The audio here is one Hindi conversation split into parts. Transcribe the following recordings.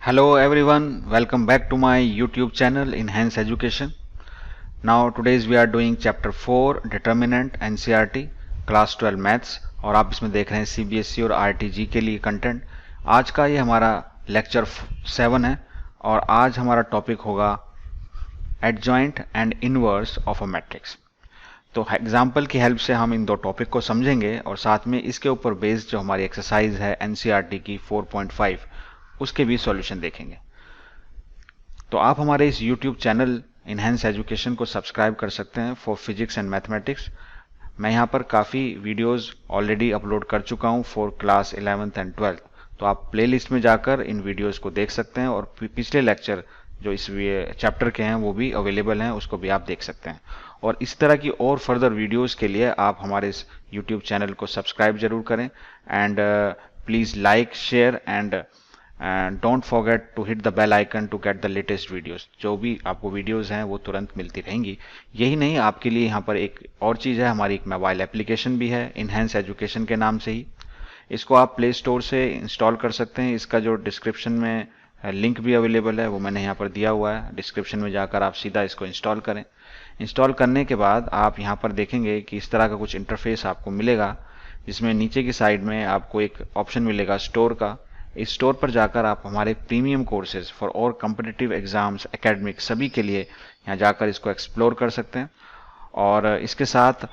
Hello everyone, welcome back to my YouTube channel Enhance Education. Now today's we are doing chapter 4 determinant NCERT class 12 maths और आप इसमें देख रहे हैं CBSE और RTG के लिए कंटेंट। आज का ये हमारा लेक्चर 7 है और आज हमारा टॉपिक होगा adjoint and inverse of a matrix. तो एग्जाम्पल की हेल्प से हम इन दो टॉपिक को समझेंगे और साथ में इसके ऊपर बेस्ड जो हमारी एक्सरसाइज है NCERT की 4.5 उसके भी सॉल्यूशन देखेंगे। तो आप हमारे इस YouTube चैनल इनहेंस एजुकेशन को सब्सक्राइब कर सकते हैं फॉर फिजिक्स एंड मैथमेटिक्स। मैं यहाँ पर काफ़ी वीडियोस ऑलरेडी अपलोड कर चुका हूँ for class 11th and 12th। तो आप प्लेलिस्ट में जाकर इन वीडियोस को देख सकते हैं और पिछले लेक्चर जो इस चैप्टर के हैं वो भी अवेलेबल हैं, उसको भी आप देख सकते हैं। और इस तरह की और फर्दर वीडियोस के लिए आप हमारे इस YouTube चैनल को सब्सक्राइब जरूर करें and please like share and don't forget to hit the bell icon to get the latest videos. जो भी आपको वीडियोस हैं वो तुरंत मिलती रहेंगी। यही नहीं, आपके लिए यहाँ पर एक और चीज़ है, हमारी एक मोबाइल एप्लीकेशन भी है इनहेंस एजुकेशन के नाम से ही। इसको आप प्ले स्टोर से इंस्टॉल कर सकते हैं। इसका जो डिस्क्रिप्शन में लिंक भी अवेलेबल है वो मैंने यहाँ पर दिया हुआ है। डिस्क्रिप्शन में जाकर आप सीधा इसको इंस्टॉल करें। इंस्टॉल करने के बाद आप यहाँ पर देखेंगे कि इस तरह का कुछ इंटरफेस आपको मिलेगा, जिसमें नीचे की साइड में आपको एक ऑप्शन मिलेगा स्टोर का। इस स्टोर पर जाकर आप हमारे प्रीमियम कोर्सेज फॉर और कॉम्पिटिटिव एग्जाम्स एकेडमिक सभी के लिए यहाँ जाकर इसको एक्सप्लोर कर सकते हैं। और इसके साथ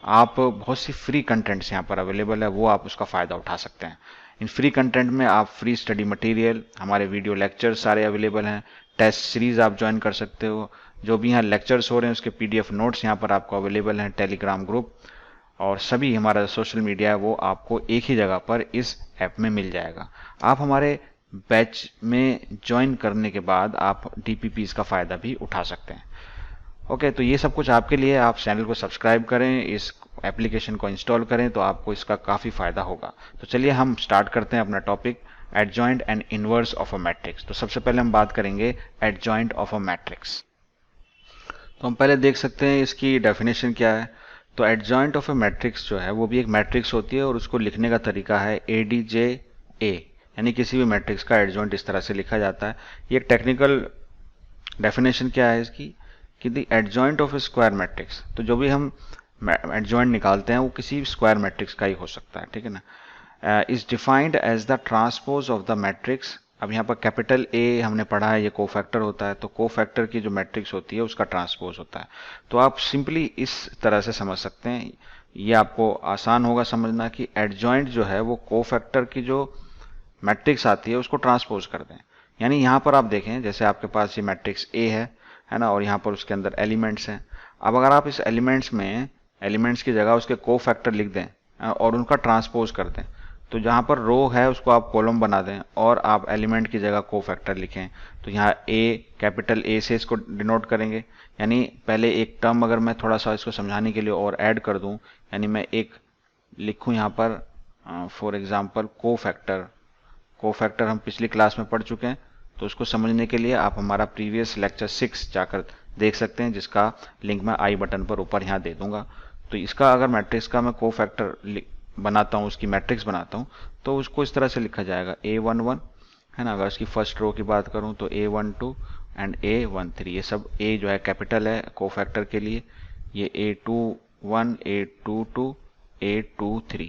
आप बहुत सी फ्री कंटेंट्स यहाँ पर अवेलेबल है, वो आप उसका फ़ायदा उठा सकते हैं। इन फ्री कंटेंट में आप फ्री स्टडी मटेरियल, हमारे वीडियो लेक्चर्स सारे अवेलेबल हैं, टेस्ट सीरीज आप ज्वाइन कर सकते हो, जो भी यहाँ लेक्चर्स हो रहे हैं उसके PDF नोट्स यहाँ पर आपको अवेलेबल हैं, टेलीग्राम ग्रुप और सभी हमारा सोशल मीडिया है वो आपको एक ही जगह पर इस ऐप में मिल जाएगा। आप हमारे बैच में ज्वाइन करने के बाद आप DPPs का फ़ायदा भी उठा सकते हैं। ओके, तो ये सब कुछ आपके लिए। आप चैनल को सब्सक्राइब करें, इस एप्लीकेशन को इंस्टॉल करें तो आपको इसका काफ़ी फ़ायदा होगा। तो चलिए हम स्टार्ट करते हैं अपना topic adjoint and inverse of a matrix. तो सबसे पहले हम बात करेंगे एडजॉइंट ऑफ अ मैट्रिक्स। तो हम पहले देख सकते हैं इसकी डेफिनेशन क्या है। तो एडजॉइंट ऑफ ए मैट्रिक्स जो है वो भी एक मैट्रिक्स होती है और उसको लिखने का तरीका है ADJ-A, यानी किसी भी मैट्रिक्स का एडजॉइंट इस तरह से लिखा जाता है। ये एक टेक्निकल डेफिनेशन क्या है इसकी कि the adjoint of A square matrix. तो जो भी हम एडजॉइंट निकालते हैं वो किसी स्क्वायर मैट्रिक्स का ही हो सकता है, ठीक है ना। Is defined as the transpose of the matrix. अब यहाँ पर कैपिटल A हमने पढ़ा है, ये कोफैक्टर होता है, तो कोफैक्टर की जो मैट्रिक्स होती है उसका ट्रांसपोज होता है। तो आप सिंपली इस तरह से समझ सकते हैं, ये आपको आसान होगा समझना कि एडजॉइंट जो है वो कोफैक्टर की जो मैट्रिक्स आती है उसको ट्रांसपोज कर दें। यानी यहाँ पर आप देखें, जैसे आपके पास ये मैट्रिक्स A है ना, और यहाँ पर उसके अंदर एलिमेंट्स हैं। अब अगर आप इस एलिमेंट्स की जगह उसके कोफैक्टर लिख दें और उनका ट्रांसपोज कर दें, तो जहाँ पर रो है उसको आप कॉलम बना दें और आप एलिमेंट की जगह कोफैक्टर लिखें, तो यहाँ कैपिटल A से इसको डिनोट करेंगे। यानी पहले एक टर्म अगर मैं थोड़ा सा इसको समझाने के लिए और ऐड कर दूं, यानी मैं एक लिखूं यहाँ पर फॉर एग्जांपल कोफैक्टर हम पिछली क्लास में पढ़ चुके हैं, तो उसको समझने के लिए आप हमारा प्रीवियस लेक्चर 6 जाकर देख सकते हैं, जिसका लिंक मैं आई बटन पर ऊपर यहाँ दे दूंगा। तो इसका अगर मैट्रिक्स का मैं कोफैक्टर बनाता हूँ, उसकी मैट्रिक्स बनाता हूँ, तो उसको इस तरह से लिखा जाएगा A11 है ना। अगर उसकी फर्स्ट रो की बात करूँ तो A12 एंड A13, ये सब A जो है कैपिटल है कोफैक्टर के लिए, ये A21 A22 A23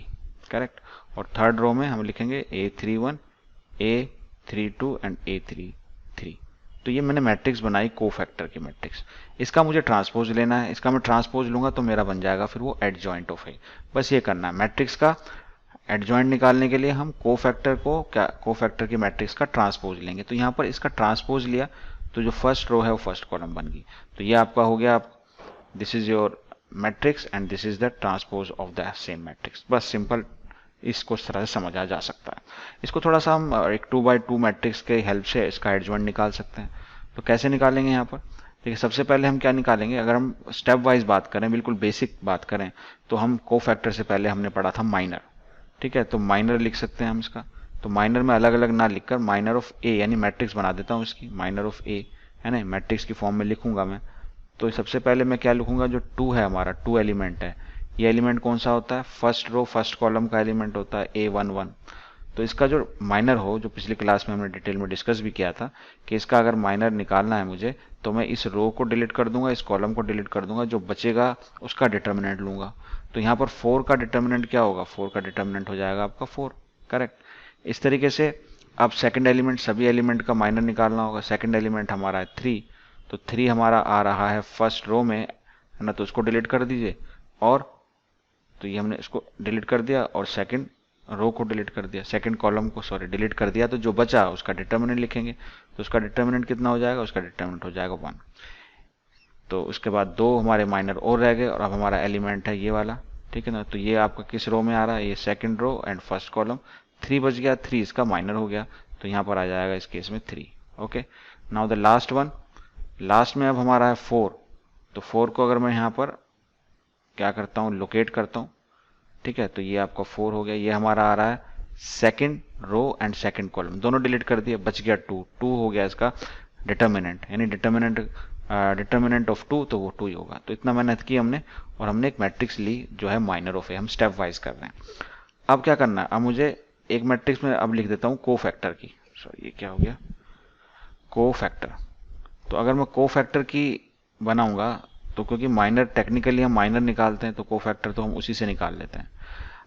करेक्ट। और थर्ड रो में हम लिखेंगे A31 A32 एंड A33। तो ये मैंने मैट्रिक्स बनाई कोफैक्टर की मैट्रिक्स। इसका मुझे ट्रांसपोज लेना है, इसका मैं ट्रांसपोज लूंगा तो मेरा बन जाएगा फिर वो एडजॉइंट ऑफ है। बस ये करना है। मैट्रिक्स का एडजॉइंट निकालने के लिए हम कोफैक्टर की मैट्रिक्स का ट्रांसपोज लेंगे। तो यहाँ पर इसका ट्रांसपोज लिया तो जो फर्स्ट रो है वो फर्स्ट कॉलम बन गई। तो ये आपका हो गया, this is your matrix and this is the transpose of the same matrix. बस सिंपल इसको इस तरह से समझा जा सकता है। इसको थोड़ा सा हम एक 2x2 मैट्रिक्स के हेल्प से इसका एडजॉइंट निकाल सकते हैं। तो कैसे निकालेंगे यहाँ पर देखिए, सबसे पहले हम क्या निकालेंगे, अगर हम स्टेप वाइज बात करें, बिल्कुल बेसिक बात करें, तो हम कोफैक्टर से पहले हमने पढ़ा था माइनर, ठीक है। तो माइनर लिख सकते हैं हम इसका। तो माइनर में अलग अलग ना लिखकर माइनर ऑफ A यानी मैट्रिक्स बना देता हूँ इसकी, माइनर ऑफ A है ना, मैट्रिक्स की फॉर्म में लिखूंगा मैं। तो सबसे पहले मैं क्या लिखूंगा, जो 2 है हमारा 2 एलिमेंट है, ये एलिमेंट कौन सा होता है, फर्स्ट रो फर्स्ट कॉलम का एलिमेंट होता है A11। तो इसका जो माइनर हो, जो पिछली क्लास में हमने डिटेल में डिस्कस भी किया था कि इसका अगर माइनर निकालना है मुझे, तो मैं इस रो को डिलीट कर दूंगा, इस कॉलम को डिलीट कर दूंगा, जो बचेगा उसका डिटर्मिनेंट लूंगा। तो यहाँ पर 4 का डिटर्मिनेंट क्या होगा, 4 का डिटर्मिनेंट हो जाएगा आपका 4, करेक्ट। इस तरीके से अब सेकंड एलिमेंट, सभी एलिमेंट का माइनर निकालना होगा। सेकंड एलिमेंट हमारा है 3, तो 3 हमारा आ रहा है फर्स्ट रो में, है ना, तो उसको डिलीट कर दीजिए। और तो ये हमने इसको डिलीट कर दिया और सेकंड रो को डिलीट कर दिया, सेकंड कॉलम को सॉरी डिलीट कर दिया। तो जो बचा उसका डिटर्मिनेंट लिखेंगे, तो उसका डिटर्मिनेंट कितना हो जाएगा, उसका डिटर्मिनेंट हो जाएगा 1। तो उसके बाद 2 हमारे माइनर और रह गए और अब हमारा एलिमेंट है ये वाला, ठीक है ना। तो ये आपका किस रो में आ रहा है, ये second row and first column. 3 बच गया, 3 इसका माइनर हो गया, तो यहाँ पर आ जाएगा इस केस में 3। Okay, now the last one, last में अब हमारा है 4। तो 4 को अगर मैं यहाँ पर क्या करता हूँ, लोकेट करता हूँ, ठीक है, तो ये आपका 4 हो गया। ये हमारा आ रहा है second row and second column, दोनों डिलीट कर दिए, बच गया 2। 2 हो गया इसका डिटर्मिनेंट, यानी डिटर्मिनेंट ऑफ 2, तो वो 2 ही होगा। तो इतना मेहनत की हमने और हमने एक मैट्रिक्स ली जो है माइनर ऑफ ए। हम स्टेप वाइज कर रहे हैं। अब क्या करना है, अब मुझे एक मैट्रिक्स में अब लिख देता हूँ कोफैक्टर की, सॉरी ये क्या हो गया, कोफैक्टर। तो अगर मैं कोफैक्टर की बनाऊंगा, तो क्योंकि माइनर टेक्निकली हम माइनर निकालते हैं, तो कोफैक्टर तो हम उसी से निकाल लेते हैं।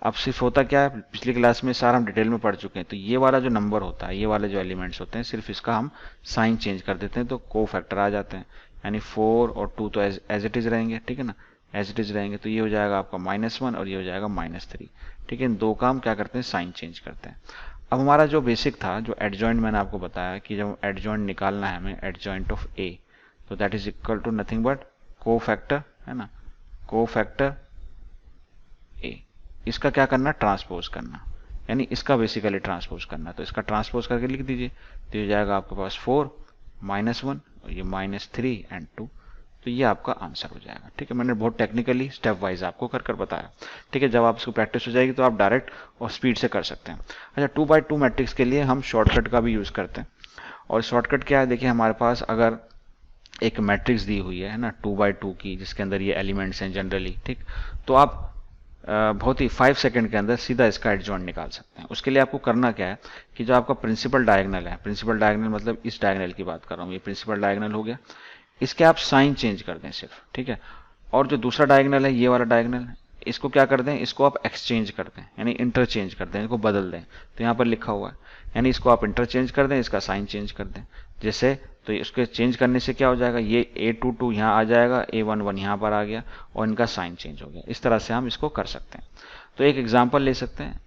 अब सिर्फ होता क्या है, पिछली क्लास में सारा हम डिटेल में पढ़ चुके हैं। तो ये वाला जो नंबर होता है, ये वाले जो एलिमेंट्स होते हैं, सिर्फ इसका हम साइन चेंज कर देते हैं, तो कोफैक्टर आ जाते हैं। यानी 4 और 2 तो एज इट इज रहेंगे, ठीक है ना, एज इट इज रहेंगे। तो ये हो जाएगा आपका -1 और ये हो जाएगा -3, ठीक है। इन दो काम क्या करते हैं, साइन चेंज करते हैं। अब हमारा जो बेसिक था, जो एडजॉइंट मैंने आपको बताया कि जब एडजॉइंट निकालना है हमें, एडजॉइंट ऑफ ए, तो that is equal to nothing but cofactor, है ना, कोफैक्टर ए। इसका क्या करना, ट्रांसपोज करना, यानी इसका बेसिकली ट्रांसपोज करना। तो इसका ट्रांसपोज करके लिख दीजिए, तो ये जाएगा आपके पास 4 -1 और ये -3 एंड 2। तो ये आपका आंसर हो जाएगा, ठीक है। मैंने बहुत टेक्निकली स्टेप वाइज आपको कर कर बताया, ठीक है। जब आप इसको प्रैक्टिस हो जाएगी तो आप डायरेक्ट और स्पीड से कर सकते हैं। अच्छा, 2x2 मैट्रिक्स के लिए हम शॉर्टकट का भी यूज करते हैं। और शॉर्टकट क्या है, देखिए हमारे पास अगर एक मैट्रिक्स दी हुई है ना 2x2 की, जिसके अंदर ये एलिमेंट्स हैं जनरली, ठीक, तो आप बहुत ही 5 सेकंड के अंदर सीधा इसका एडजॉइंट निकाल सकते हैं। उसके लिए आपको करना क्या है कि जो आपका प्रिंसिपल डायगोनल है, प्रिंसिपल डायगोनल मतलब इस डायगोनल की बात कर रहा हूँ, ये प्रिंसिपल डायगोनल हो गया, इसके आप साइन चेंज कर दें सिर्फ, ठीक है। और जो दूसरा डायगोनल है, ये वाला डायगोनल, इसको क्या कर दें, इसको आप एक्सचेंज कर दें, यानी इंटरचेंज कर दें, इसको बदल दें। तो यहाँ पर लिखा हुआ है, यानी इसको आप इंटरचेंज कर दें, इसका साइन चेंज कर दें। जैसे तो इसके चेंज करने से क्या हो जाएगा, ये A22 यहाँ आ जाएगा, A11 यहाँ पर आ गया और इनका साइन चेंज हो गया। इस तरह से हम इसको कर सकते हैं। तो एक एग्जाम्पल ले सकते हैं।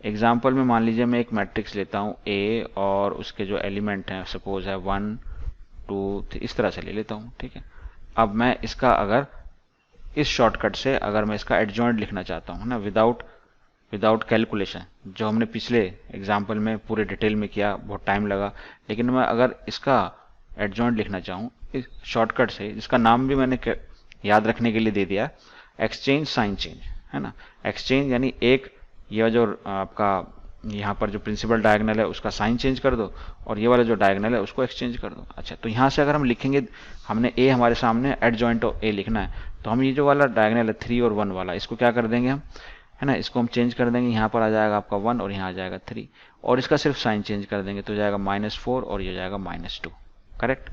एग्जाम्पल में मान लीजिए मैं एक मैट्रिक्स लेता हूँ A और उसके जो एलिमेंट हैं सपोज है 1 2 3, इस तरह से ले लेता हूँ, ठीक है। अब मैं इसका अगर इस शॉर्टकट से अगर मैं इसका एडजॉइंट लिखना चाहता हूँ ना, विदाउट कैलकुलेशन, जो हमने पिछले एग्जाम्पल में पूरे डिटेल में किया, बहुत टाइम लगा, लेकिन मैं अगर इसका एडजॉइंट लिखना चाहूँ इस शॉर्टकट से, जिसका नाम भी मैंने याद रखने के लिए दे दिया, एक्सचेंज साइन चेंज, है ना। एक्सचेंज यानी एक ये जो आपका यहाँ पर जो प्रिंसिपल डायगोनल है उसका साइन चेंज कर दो और ये वाला जो डायगोनल है उसको एक्सचेंज कर दो। अच्छा, तो यहाँ से अगर हम लिखेंगे, हमने ए हमारे सामने एडजॉइंट ऑफ ए लिखना है, तो हम ये जो वाला डायगोनल है 3 और 1 वाला, इसको क्या कर देंगे हम, है ना, इसको हम चेंज कर देंगे। यहाँ पर आ जाएगा आपका 1 और यहाँ आ जाएगा 3 और इसका सिर्फ साइन चेंज कर देंगे, तो जाएगा -4 और ये जाएगा -2, करेक्ट।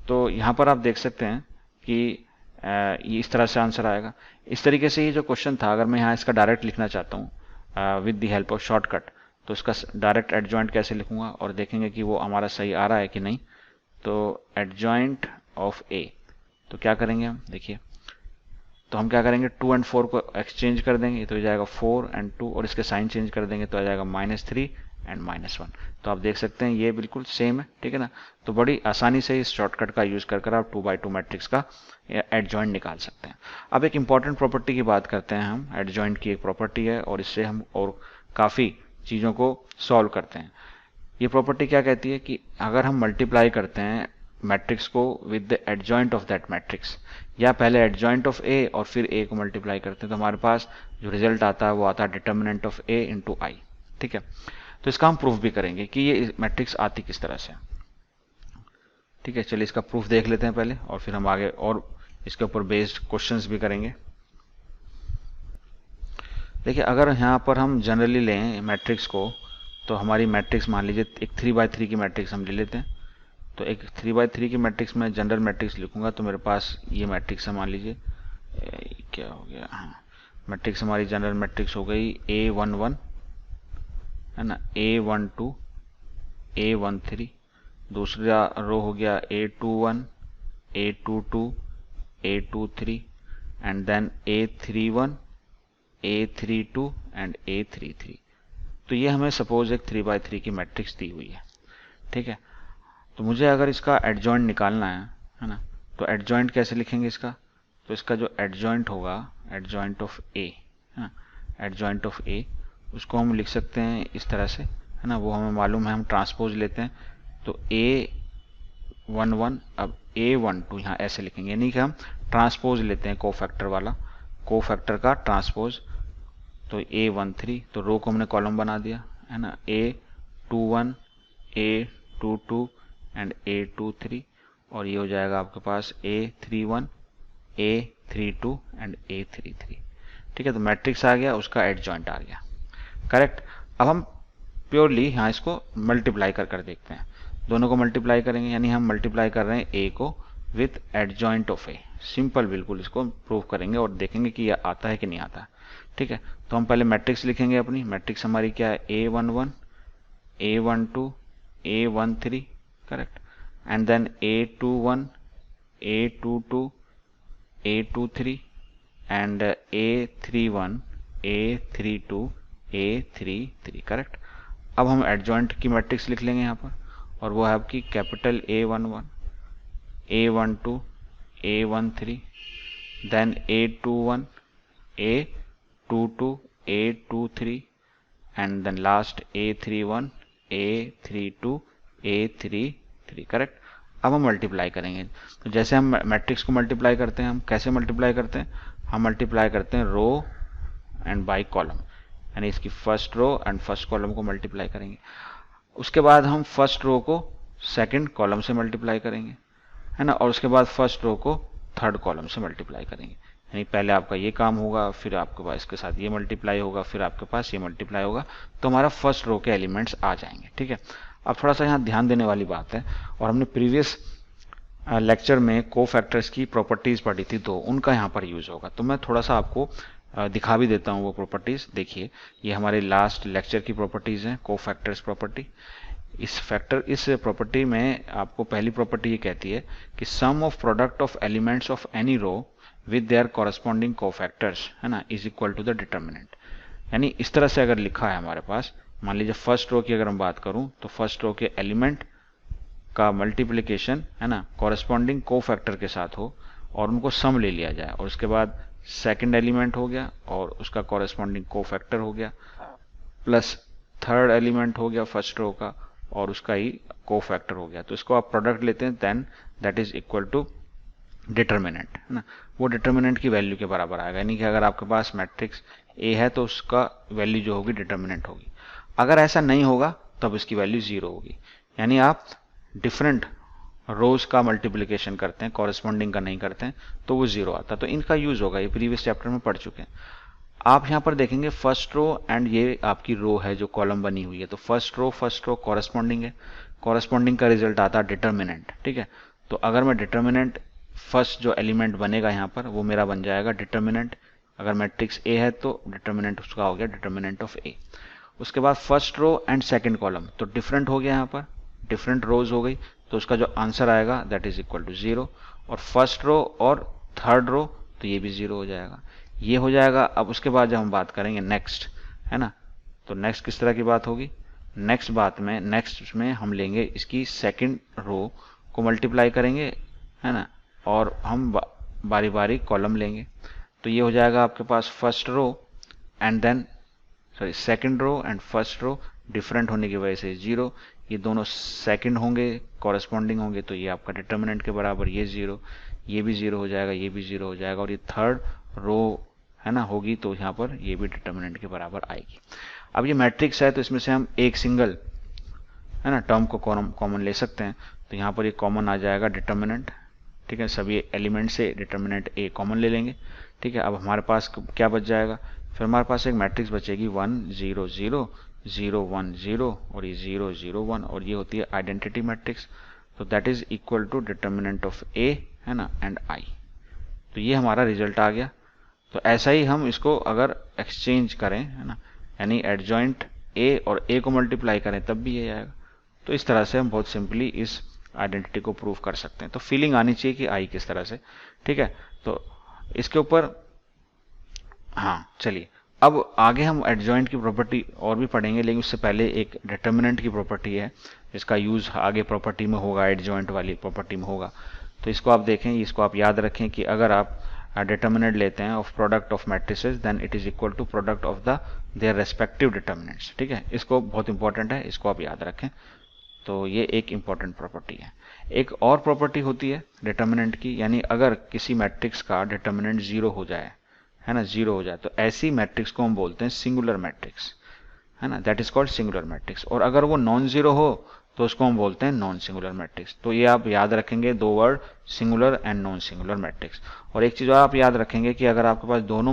तो यहाँ पर आप देख सकते हैं कि ये इस तरह से आंसर आएगा। इस तरीके से ये जो क्वेश्चन था, अगर मैं यहाँ इसका डायरेक्ट लिखना चाहता हूँ with the help of shortcut, तो इसका डायरेक्ट एडजॉइंट कैसे लिखूंगा और देखेंगे कि वो हमारा सही आ रहा है कि नहीं। तो एडजॉइंट ऑफ ए, तो क्या करेंगे हम, देखिए, तो हम क्या करेंगे 2 और 4 को एक्सचेंज कर देंगे, तो हो जाएगा 4 और 2 और इसके साइन चेंज कर देंगे तो आ जाएगा -3 और -1। तो आप देख सकते हैं ये बिल्कुल सेम है, ठीक है ना। तो बड़ी आसानी से इस शॉर्टकट का यूज कर आप 2x2 मैट्रिक्स का एडजॉइंट निकाल सकते हैं। अब एक इंपॉर्टेंट प्रॉपर्टी की बात करते हैं हम। एडजॉइंट की एक प्रॉपर्टी है और इससे हम और काफ़ी चीज़ों को सॉल्व करते हैं। ये प्रॉपर्टी क्या कहती है कि अगर हम मल्टीप्लाई करते हैं मैट्रिक्स को with the adjoint of that matrix, या पहले एडजॉइंट ऑफ ए और फिर ए को मल्टीप्लाई करते हैं, तो हमारे पास जो रिजल्ट आता है वो आता है डिटर्मिनेंट ऑफ ए इंटू आई, ठीक है। तो इसका हम प्रूफ भी करेंगे कि ये मैट्रिक्स आती किस तरह से, ठीक है। चलिए इसका प्रूफ देख लेते हैं पहले और फिर हम आगे और इसके ऊपर बेस्ड क्वेश्चंस भी करेंगे। देखिए, अगर यहाँ पर हम जनरली लें मैट्रिक्स को, तो हमारी मैट्रिक्स मान लीजिए एक 3x3 की मैट्रिक्स हम ले लेते हैं। तो एक 3x3 की मैट्रिक्स में जनरल मैट्रिक्स लिखूंगा तो मेरे पास ये मैट्रिक्स है, मान लीजिए क्या हो गया, हाँ मैट्रिक्स हमारी जनरल मैट्रिक्स हो गई A11 है ना, A12 A13, दूसरा रो हो गया A21 A22 A23 and then A31 A32 and A33। तो ये हमें सपोज एक 3x3 की मैट्रिक्स दी हुई है, ठीक है। तो मुझे अगर इसका एडजॉइंट निकालना है ना, तो एडजॉइंट कैसे लिखेंगे इसका, तो इसका जो एडजॉइंट होगा, एडजॉइंट ऑफ ए है ना, एडजॉइंट ऑफ ए, उसको हम लिख सकते हैं इस तरह से है ना, वो हमें मालूम है, हम ट्रांसपोज लेते हैं तो A11 अब A12 यहाँ ऐसे लिखेंगे, यानी कि हम ट्रांसपोज लेते हैं कोफैक्टर वाला, कोफैक्टर का ट्रांसपोज। तो A13, तो रो को हमने कॉलम बना दिया है ना, A21 A22 एंड A23, और ये हो जाएगा आपके पास A31 A32 एंड A33, ठीक है। तो मैट्रिक्स आ गया, उसका एडजॉइंट आ गया, करेक्ट। अब हम प्योरली यहाँ इसको मल्टीप्लाई कर देखते हैं, दोनों को मल्टीप्लाई करेंगे, यानी हम मल्टीप्लाई कर रहे हैं ए को with adjoint of A, simple बिल्कुल इसको प्रूव करेंगे और देखेंगे कि यह आता है कि नहीं आता, ठीक है। तो हम पहले मैट्रिक्स लिखेंगे अपनी, मैट्रिक्स हमारी क्या है, A11 A12 A13, correct, and then A21 A22 A23 and A31 A32 A33, correct. अब हम एडजॉइंट की मैट्रिक्स लिख लेंगे यहाँ पर, और वो है आपकी capital A11 A12 A13 then A21 A22 A23 and then last A31 A32 A33, correct. अब हम मल्टीप्लाई करेंगे, तो जैसे हम मैट्रिक्स को मल्टीप्लाई करते हैं, हम कैसे मल्टीप्लाई करते हैं, हम मल्टीप्लाई करते हैं रो एंड बाय कॉलम, यानी इसकी first row and first column को मल्टीप्लाई करेंगे। उसके बाद हम फर्स्ट रो को सेकंड कॉलम से मल्टीप्लाई करेंगे है ना, और उसके बाद फर्स्ट रो को थर्ड कॉलम से मल्टीप्लाई करेंगे, यानी पहले आपका ये काम होगा, फिर आपके पास इसके साथ ये मल्टीप्लाई होगा, फिर आपके पास ये मल्टीप्लाई होगा, तो हमारा फर्स्ट रो के एलिमेंट्स आ जाएंगे, ठीक है। अब थोड़ा सा यहाँ ध्यान देने वाली बात है, और हमने प्रीवियस लेक्चर में कोफैक्टर्स की प्रॉपर्टीज पढ़ी थी, तो उनका यहाँ पर यूज होगा, तो मैं थोड़ा सा आपको दिखा भी देता हूँ वो प्रॉपर्टीज। देखिए, ये हमारे लास्ट लेक्चर की प्रॉपर्टीज हैं, कोफैक्टर्स प्रॉपर्टी। इस प्रॉपर्टी में आपको पहली प्रॉपर्टी ये कहती है कि sum of product of elements of any row with their corresponding cofactors है ना is equal to the determinant. यानी इस तरह से अगर लिखा है हमारे पास, मान लीजिए फर्स्ट रो की अगर हम बात करूं, तो फर्स्ट रो के एलिमेंट का मल्टीप्लिकेशन है ना कॉरस्पॉन्डिंग कोफैक्टर के साथ हो, और उनको सम ले लिया जाए, और उसके बाद सेकंड एलिमेंट हो गया और उसका कॉरस्पॉन्डिंग कोफैक्टर हो गया, प्लस थर्ड एलिमेंट हो गया फर्स्ट रो का और उसका ही कोफैक्टर हो गया, तो इसको आप प्रोडक्ट लेते हैं, then that is equal to determinant है ना, वो डिटर्मिनेंट की वैल्यू के बराबर आएगा। यानी कि अगर आपके पास मैट्रिक्स ए है तो उसका वैल्यू जो होगी डिटर्मिनेंट होगी, अगर ऐसा नहीं होगा तब इसकी वैल्यू 0 होगी। यानी आप डिफरेंट रोज का मल्टीप्लिकेशन करते हैं, कॉरेस्पॉन्डिंग का नहीं करते हैं, तो वो 0 आता है। तो इनका यूज होगा, ये प्रीवियस चैप्टर में पढ़ चुके हैं। आप यहाँ पर देखेंगे फर्स्ट रो एंड ये आपकी रो है जो कॉलम बनी हुई है, तो फर्स्ट रो कॉरेस्पॉन्डिंग है, कॉरेस्पॉन्डिंग का रिजल्ट आता है डिटर्मिनेंट, ठीक है। तो अगर मैं डिटर्मिनेंट, फर्स्ट जो एलिमेंट बनेगा यहाँ पर वो मेरा बन जाएगा डिटर्मिनेंट, अगर मैट्रिक्स ए है तो डिटर्मिनेंट उसका हो गया डिटर्मिनेंट ऑफ ए। उसके बाद first row and second column तो डिफरेंट हो गया, यहाँ पर डिफरेंट रोज हो गई, तो उसका जो आंसर आएगा दैट इज इक्वल टू 0, और फर्स्ट रो और थर्ड रो तो ये भी 0 हो जाएगा, ये हो जाएगा। अब उसके बाद जब हम बात करेंगे नेक्स्ट है ना, तो नेक्स्ट किस तरह की बात होगी, नेक्स्ट में हम लेंगे इसकी सेकंड रो को मल्टीप्लाई करेंगे है ना, और हम बारी बारी कॉलम लेंगे, तो ये हो जाएगा आपके पास first row and then second row and first row different होने की वजह से 0, ये दोनों सेकंड होंगे, कॉरेस्पॉन्डिंग होंगे, तो ये आपका डिटर्मिनेंट के बराबर, ये 0, ये भी 0 हो जाएगा, ये भी 0 हो जाएगा, और ये थर्ड रो है ना होगी तो यहाँ पर ये भी डिटर्मिनेंट के बराबर आएगी। अब ये मैट्रिक्स है तो इसमें से हम एक सिंगल है ना टर्म को कॉमन ले सकते हैं, तो यहाँ पर ये कॉमन आ जाएगा डिटर्मिनेंट, ठीक है। सभी एलिमेंट से डिटर्मिनेंट ए कॉमन ले लेंगे, ठीक है। अब हमारे पास क्या बच जाएगा, फिर हमारे पास एक मैट्रिक्स बचेगी 1 0 0, 0 1 0 और ये 0 0 1 और ये होती है आइडेंटिटी मैट्रिक्स। तो that is equal to determinant of A, है ना, एंड आई। तो ये हमारा रिजल्ट आ गया। तो ऐसा ही हम इसको अगर एक्सचेंज करें, है ना, यानी एडजॉइंट ए और ए को मल्टीप्लाई करें तब भी ये आएगा। तो इस तरह से हम बहुत सिंपली इस आइडेंटिटी को प्रूव कर सकते हैं। तो फीलिंग आनी चाहिए कि आई किस तरह से, ठीक है। तो इसके ऊपर हाँ चलिए, अब आगे हम एडजॉइंट की प्रॉपर्टी और भी पढ़ेंगे, लेकिन उससे पहले एक डिटर्मिनेंट की प्रॉपर्टी है जिसका यूज आगे प्रॉपर्टी में होगा, एडजॉइंट वाली प्रॉपर्टी में होगा। तो इसको आप देखें, इसको आप याद रखें कि अगर आप डिटर्मिनेंट लेते हैं of product of matrices, then it is equal to product of the their respective determinants, ठीक है। इसको बहुत इंपॉर्टेंट है, इसको आप याद रखें। तो ये एक इंपॉर्टेंट प्रॉपर्टी है। एक और प्रॉपर्टी होती है डिटर्मिनेंट की, यानी अगर किसी मैट्रिक्स का डिटर्मिनेंट 0 हो जाए, है ना, 0 हो जाए, तो ऐसी मैट्रिक्स को हम बोलते हैं सिंगुलर मैट्रिक्स, है ना, that is called singular matrix. और अगर वो नॉन जीरो हो तो उसको हम बोलते हैं नॉन सिंगुलर मैट्रिक्स। तो ये आप याद रखेंगे, दो word, singular and non singular matrix. और एक चीज और आप याद रखेंगे कि अगर आपके पास दो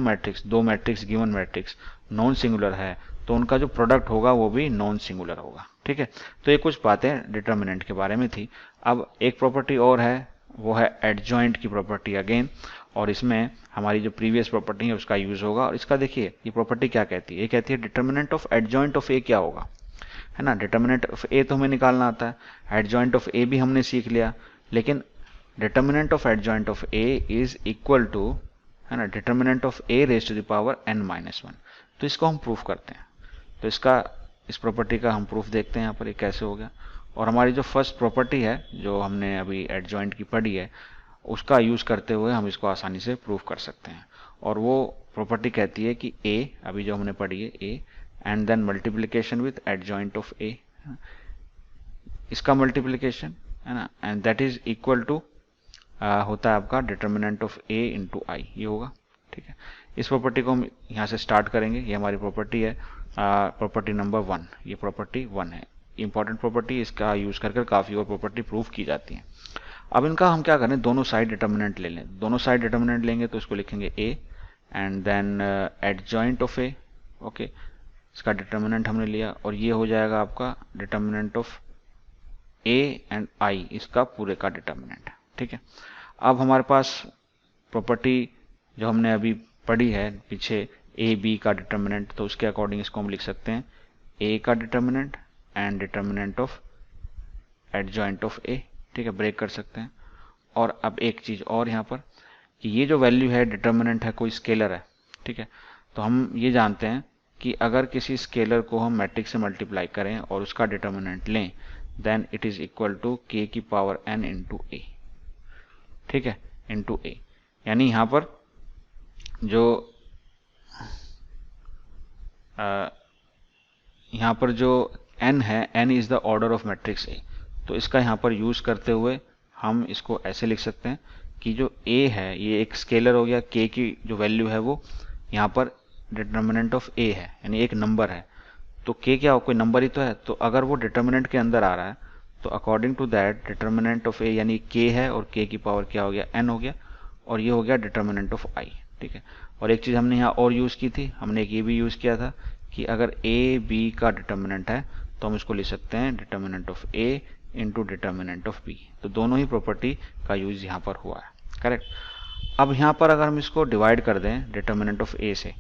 matrix given matrix non singular है, तो उनका जो प्रोडक्ट होगा वो भी नॉन सिंगुलर होगा, ठीक है। तो ये कुछ बातें डिटर्मिनेंट के बारे में थी। अब एक प्रॉपर्टी और है, वो है एडजॉइंट की प्रॉपर्टी अगेन, और इसमें हमारी जो प्रीवियस प्रॉपर्टी है उसका यूज होगा। और इसका देखिए ये प्रॉपर्टी क्या कहती है, ये कहती है डिटर्मिनेंट ऑफ एडजॉइंट ऑफ ए क्या होगा, है ना। डिटर्मिनेंट ऑफ ए तो हमें निकालना आता है, एडजॉइंट ऑफ ए भी हमने सीख लिया, लेकिन determinant of adjoint of A is equal to, है ना, determinant of A raise to the power n-1। तो इसको हम प्रूफ करते हैं। तो इस प्रॉपर्टी का हम प्रूफ देखते हैं यहाँ पर, ये कैसे हो गया। और हमारी जो फर्स्ट प्रॉपर्टी है जो हमने अभी एडजॉइंट की पढ़ी है, उसका यूज करते हुए हम इसको आसानी से प्रूफ कर सकते हैं। और वो प्रॉपर्टी कहती है कि a, अभी जो हमने पढ़ी है a, and then multiplication with adjoint of a, इसका मल्टीप्लीकेशन, है ना, and that is equal to होता है आपका determinant of a into I, ये होगा, ठीक है। इस प्रॉपर्टी को हम यहाँ से स्टार्ट करेंगे। ये हमारी प्रॉपर्टी है, प्रॉपर्टी नंबर 1, ये प्रॉपर्टी 1 है, इंपॉर्टेंट प्रॉपर्टी। इसका यूज कर काफी और प्रॉपर्टी प्रूफ की जाती है। अब इनका हम क्या करें, दोनों साइड डिटर्मिनेंट ले लें। दोनों साइड डिटर्मिनेंट लेंगे तो इसको लिखेंगे a and then adjoint of a, okay, इसका डिटर्मिनेंट हमने लिया, और ये हो जाएगा आपका determinant of a and i, इसका पूरे का डिटर्मिनेंट, ठीक है। अब हमारे पास प्रॉपर्टी जो हमने अभी पढ़ी है पीछे, a b का डिटर्मिनेंट, तो उसके अकॉर्डिंग इसको हम लिख सकते हैं a का determinant and determinant of adjoint of a, ठीक है, ब्रेक कर सकते हैं। और अब एक चीज और यहाँ पर, कि ये जो वैल्यू है डिटर्मिनेंट है, कोई स्केलर है, ठीक है। तो हम ये जानते हैं कि अगर किसी स्केलर को हम मैट्रिक्स से मल्टीप्लाई करें और उसका डिटर्मिनेंट लें, then it is equal to k की पावर n इंटू ए, ठीक है, इंटू ए। यानी यहाँ पर जो n है, n is the order of matrix a। तो इसका यहाँ पर यूज करते हुए हम इसको ऐसे लिख सकते हैं कि जो a है ये एक स्केलर हो गया, k की जो वैल्यू है वो यहाँ पर डिटर्मिनेंट ऑफ a है, यानी एक नंबर है। तो k क्या हो, कोई नंबर ही तो है। तो अगर वो डिटर्मिनेंट के अंदर आ रहा है तो according to that determinant of a यानी k है, और k की पावर क्या हो गया, n हो गया, और ये हो गया डिटर्मिनेंट ऑफ i, ठीक है। और एक चीज हमने यहाँ और यूज की थी, हमने एक ये भी यूज किया था कि अगर a b का डिटर्मिनेंट है तो हम इसको लिख सकते हैं determinant of a into determinant of b। तो दोनों ही प्रॉपर्टी का यूज यहाँ पर हुआ है, करेक्ट। अब यहाँ पर अगर हम इसको डिवाइड कर दें डिटर्मिनेंट ऑफ a से,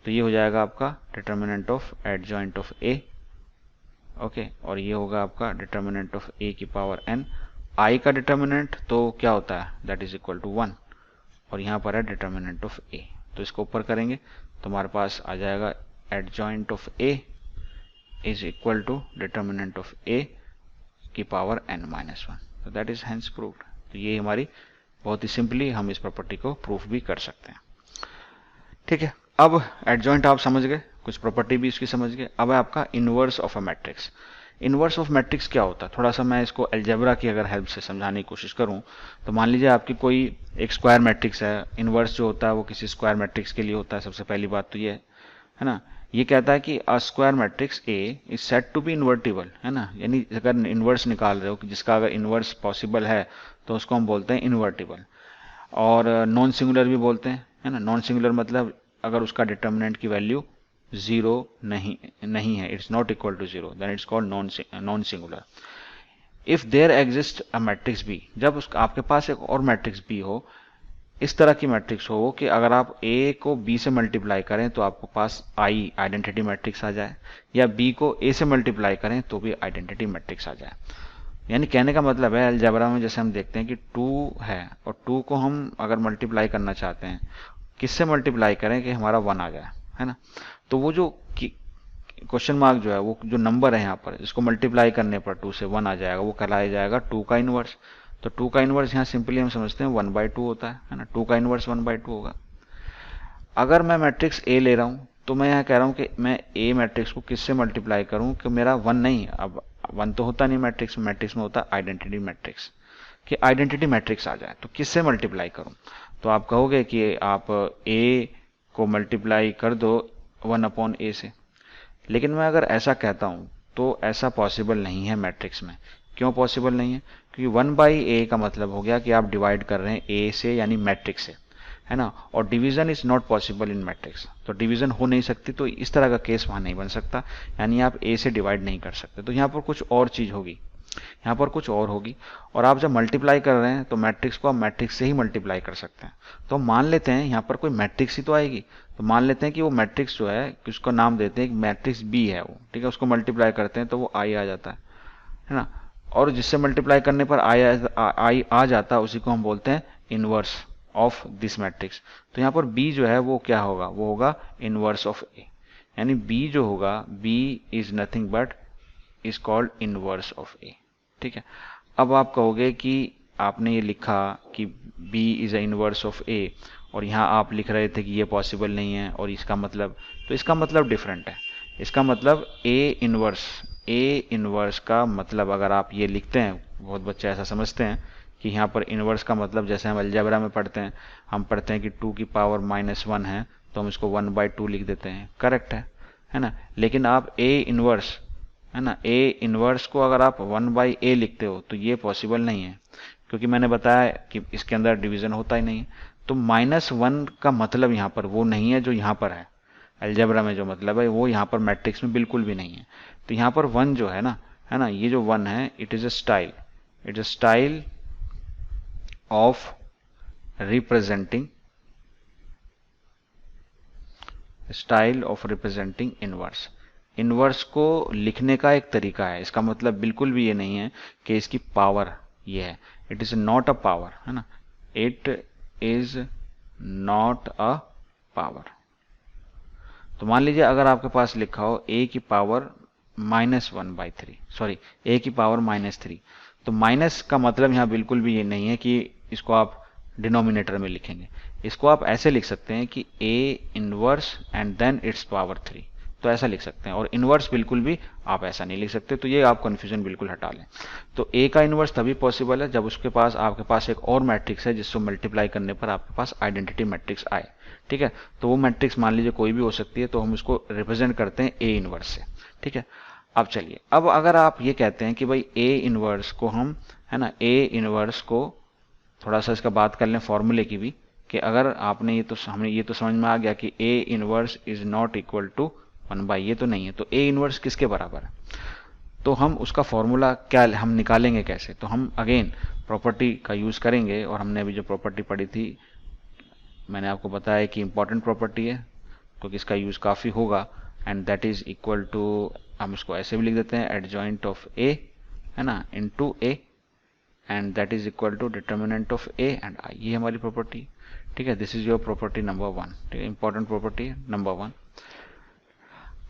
तो ये हो जाएगा आपका determinant of adjoint of a, okay, और ये होगा आपका डिटर्मिनेंट ऑफ a की पावर n। i का डिटर्मिनेंट तो क्या होता है, दैट इज इक्वल टू 1, और यहाँ पर है डिटर्मिनेंट ऑफ a। तो इसको ऊपर करेंगे तो हमारे पास आ जाएगा adjoint of a is equal to determinant of a की पावर n-1। तो दैट इज हेंस प्रूव्ड। तो ये हमारी बहुत ही सिंपली हम इस प्रॉपर्टी को प्रूफ भी कर सकते हैं, ठीक है। अब एडजॉइंट आप समझ गए, कुछ प्रॉपर्टी भी इसकी समझ गए। अब है आपका inverse of a matrix. Inverse of matrix क्या होता है, थोड़ा सा मैं इसको अलजेब्रा की अगर हेल्प से समझाने की कोशिश करूं, तो मान लीजिए आपकी कोई एक स्क्वायर मैट्रिक्स है। इनवर्स जो होता है वो किसी स्क्वायर मैट्रिक्स के लिए होता है। सबसे पहली बात तो ये है ना, ये कहता है कि a square matrix A is said to be invertible, है ना, यानी अगर इनवर्स निकाल रहे हो कि जिसका अगर इनवर्स पॉसिबल है तो उसको हम बोलते हैं इन्वर्टिबल। और नॉन सिंगुलर भी बोलते हैं, है ना। नॉन सिंगुलर मतलब अगर उसका डिटर्मिनेंट की वैल्यू जीरो नहीं है, it's not equal to zero, then it's called non singular. If there exist a matrix B, जब आपके पास एक और मैट्रिक्स बी हो, इस तरह की मैट्रिक्स हो कि अगर आप ए को बी से मल्टीप्लाई करें तो आपके पास आई आइडेंटिटी मैट्रिक्स आ जाए, या बी को ए से मल्टीप्लाई करें तो भी आइडेंटिटी मैट्रिक्स आ जाए। यानी कहने का मतलब है अलजेब्रा में जैसे हम देखते हैं कि 2 है और 2 को हम अगर मल्टीप्लाई करना चाहते हैं, किससे मल्टीप्लाई करें कि हमारा 1 आ जाए, है ना। तो वो जो क्वेश्चन मार्क जो है, वो जो नंबर है यहाँ पर, इसको मल्टीप्लाई करने पर 2 से 1 आ जाएगा, वो कहलाया जाएगा 2 का इनवर्स। तो 2 का इनवर्स यहाँ सिंपली हम समझते हैं 1/2 होता है ना। 2 का इनवर्स 1/2 होगा। अगर मैं मैट्रिक्स ए ले रहा हूँ तो मैं यहाँ कह रहा हूँ कि मैं ए मैट्रिक्स को किससे मल्टीप्लाई करूँ कि मेरा 1 नहीं, अब 1 तो होता नहीं मैट्रिक्स में होता आइडेंटिटी मैट्रिक्स, कि आइडेंटिटी मैट्रिक्स आ जाए तो किससे मल्टीप्लाई करूँ। तो आप कहोगे कि आप ए को मल्टीप्लाई कर दो 1/a से। लेकिन मैं अगर ऐसा कहता हूं तो ऐसा पॉसिबल नहीं है मैट्रिक्स में। क्यों पॉसिबल नहीं है? क्योंकि 1/a का मतलब हो गया कि आप डिवाइड कर रहे हैं ए से, यानी मैट्रिक्स से, है ना। और division is not possible in matrix, तो डिवीजन हो नहीं सकती, तो इस तरह का केस वहां नहीं बन सकता, यानी आप ए से डिवाइड नहीं कर सकते। तो यहाँ पर कुछ और चीज होगी, यहाँ पर कुछ और होगी। और आप जब मल्टीप्लाई कर रहे हैं तो मैट्रिक्स को आप मैट्रिक्स से ही मल्टीप्लाई कर सकते हैं। तो मान लेते हैं यहाँ पर कोई मैट्रिक्स ही तो आएगी, तो मान लेते हैं कि वो मैट्रिक्स जो है, उसको नाम देते हैं मैट्रिक्स बी है वो, ठीक है। उसको मल्टीप्लाई करते हैं तो वो आई आ जाता है ना। और जिससे मल्टीप्लाई करने पर आई आ जाता है, उसी को हम बोलते हैं इनवर्स ऑफ दिस मैट्रिक्स। तो यहाँ पर बी जो है वो क्या होगा, वो होगा इनवर्स ऑफ ए, यानी बी जो होगा, B is nothing but is called inverse of A, ठीक है। अब आप कहोगे कि आपने ये लिखा कि b is a inverse of a, और यहाँ आप लिख रहे थे कि ये पॉसिबल नहीं है, और इसका मतलब, तो इसका मतलब डिफरेंट है। इसका मतलब a इनवर्स का मतलब अगर आप ये लिखते हैं, बहुत बच्चे ऐसा समझते हैं कि यहाँ पर इनवर्स का मतलब, जैसे हम अलजेब्रा में पढ़ते हैं, हम पढ़ते हैं कि 2 की पावर -1 है तो हम इसको 1/2 लिख देते हैं, करेक्ट है ना। लेकिन आप a इनवर्स, है ना, a इनवर्स को अगर आप 1/a लिखते हो तो ये पॉसिबल नहीं है, क्योंकि मैंने बताया कि इसके अंदर डिवीजन होता ही नहीं है। तो -1 का मतलब यहाँ पर वो नहीं है जो यहाँ पर है अलजेब्रा में, जो मतलब है वो यहाँ पर मैट्रिक्स में बिल्कुल भी नहीं है। तो यहाँ पर 1 जो है ना, ये जो 1 है, it is a style of representing inverse. Inverse को लिखने का एक तरीका है, इसका मतलब बिल्कुल भी ये नहीं है कि इसकी पावर ये है। It is not a power, है ना, it is not a power. तो मान लीजिए अगर आपके पास लिखा हो a की पावर -1/3, सॉरी a की पावर -3, तो माइनस का मतलब यहाँ बिल्कुल भी ये नहीं है कि इसको आप डिनोमिनेटर में लिखेंगे। इसको आप ऐसे लिख सकते हैं कि a inverse and then it's power 3, तो ऐसा लिख सकते हैं। और इनवर्स बिल्कुल भी आप ऐसा नहीं लिख सकते, तो ये आप कंफ्यूजन बिल्कुल हटा लें। तो a का इनवर्स तभी पॉसिबल है जब उसके पास, आपके पास एक और मैट्रिक्स है जिसको मल्टीप्लाई करने पर आपके पास आइडेंटिटी मैट्रिक्स आए, ठीक है। तो वो मैट्रिक्स मान लीजिए कोई भी हो सकती है, तो हम उसको रिप्रेजेंट करते हैं a इनवर्स से, ठीक है। अब चलिए, अब अगर आप ये कहते हैं कि भाई a इनवर्स को हम, है ना, a इनवर्स को थोड़ा सा इसका बात कर लें फॉर्मूले की भी, कि अगर आपने हमें ये तो समझ में आ गया कि a inverse is not equal to 1/, ये तो नहीं है, तो a इनवर्स किसके बराबर है, तो हम उसका फॉर्मूला क्या हम निकालेंगे कैसे। तो हम अगेन प्रॉपर्टी का यूज करेंगे, और हमने अभी जो प्रॉपर्टी पढ़ी थी, मैंने आपको बताया कि इंपॉर्टेंट प्रॉपर्टी है, क्योंकि इसका यूज काफी होगा, and that is equal to, हम इसको ऐसे भी लिख देते हैं, एडजॉइंट ऑफ a, है ना, into a, and that is equal to determinant of a and i। ये हमारी प्रॉपर्टी, ठीक है। This is your property number 1, ठीक है, इंपॉर्टेंट प्रॉपर्टी नंबर 1।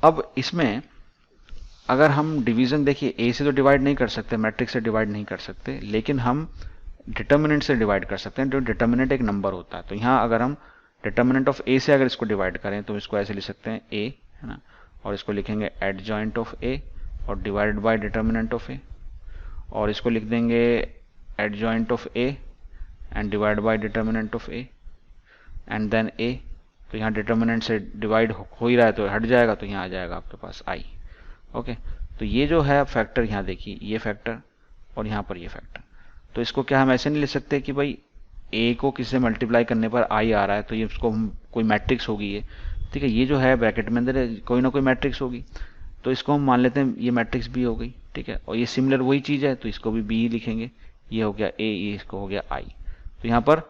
अब इसमें अगर हम डिवीजन, देखिए a से तो डिवाइड नहीं कर सकते, मैट्रिक्स से डिवाइड नहीं कर सकते, लेकिन हम डिटर्मिनेंट से डिवाइड कर सकते हैं, जो डिटर्मिनेंट एक नंबर होता है। तो यहाँ अगर हम डिटर्मिनेंट ऑफ a से अगर इसको डिवाइड करें तो इसको ऐसे लिख सकते हैं a, है ना, और इसको लिखेंगे एडजॉइंट ऑफ a और divided by determinant of a, और इसको लिख देंगे adjoint of a and divide by determinant of a and then a। तो यहाँ डिटर्मिनेंट से डिवाइड हो ही रहा है तो हट जाएगा, तो यहाँ आ जाएगा आपके पास i, ओके। तो ये जो है फैक्टर, यहाँ देखिए ये फैक्टर और यहाँ पर ये फैक्टर, तो इसको क्या हम ऐसे नहीं लिख सकते कि भाई a को किससे मल्टीप्लाई करने पर i आ रहा है, तो ये उसको हम कोई मैट्रिक्स होगी ये, ठीक है। ये जो है ब्रैकेट में अंदर कोई ना कोई मैट्रिक्स होगी, तो इसको हम मान लेते हैं ये मैट्रिक्स बी हो गई, ठीक है। और ये सिमिलर वही चीज़ है तो इसको भी बी लिखेंगे, ये हो गया ए, ये इसको हो गया आई। तो यहाँ पर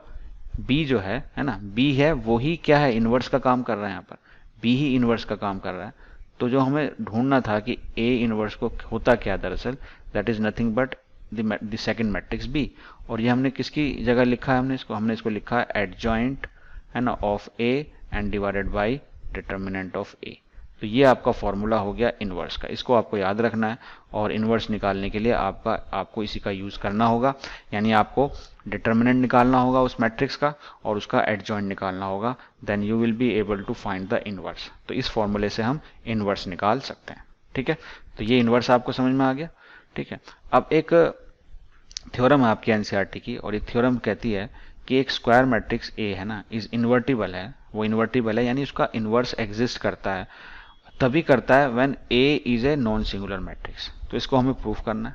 बी जो है ना, बी है वो ही क्या है, इनवर्स का काम कर रहा है। यहाँ पर बी ही इनवर्स का काम कर रहा है। तो जो हमें ढूंढना था कि ए इनवर्स को होता क्या, दरअसल that is nothing but the second matrix B. और ये हमने किसकी जगह लिखा है, हमने इसको लिखा है एडजॉइंट है ना of A and divided by determinant of A. तो ये आपका फॉर्मूला हो गया इनवर्स का, इसको आपको याद रखना है। और इनवर्स निकालने के लिए आपको इसी का यूज करना होगा, यानी आपको डिटर्मिनेंट निकालना होगा उस मैट्रिक्स का और उसका एडजॉइंट निकालना होगा, then you will be able to find the inverse. तो इस फॉर्मूले से हम इनवर्स निकाल सकते हैं, ठीक है। तो ये इनवर्स आपको समझ में आ गया, ठीक है। अब एक थ्योरम है आपकी एनसीईआरटी की, और ये थ्योरम कहती है कि एक स्क्वायर मैट्रिक्स ए है ना इज इन्वर्टिबल है, वो इन्वर्टिबल है यानी उसका इनवर्स एग्जिस्ट करता है, तभी करता है when A is a non singular matrix. तो इसको हमें प्रूफ करना है,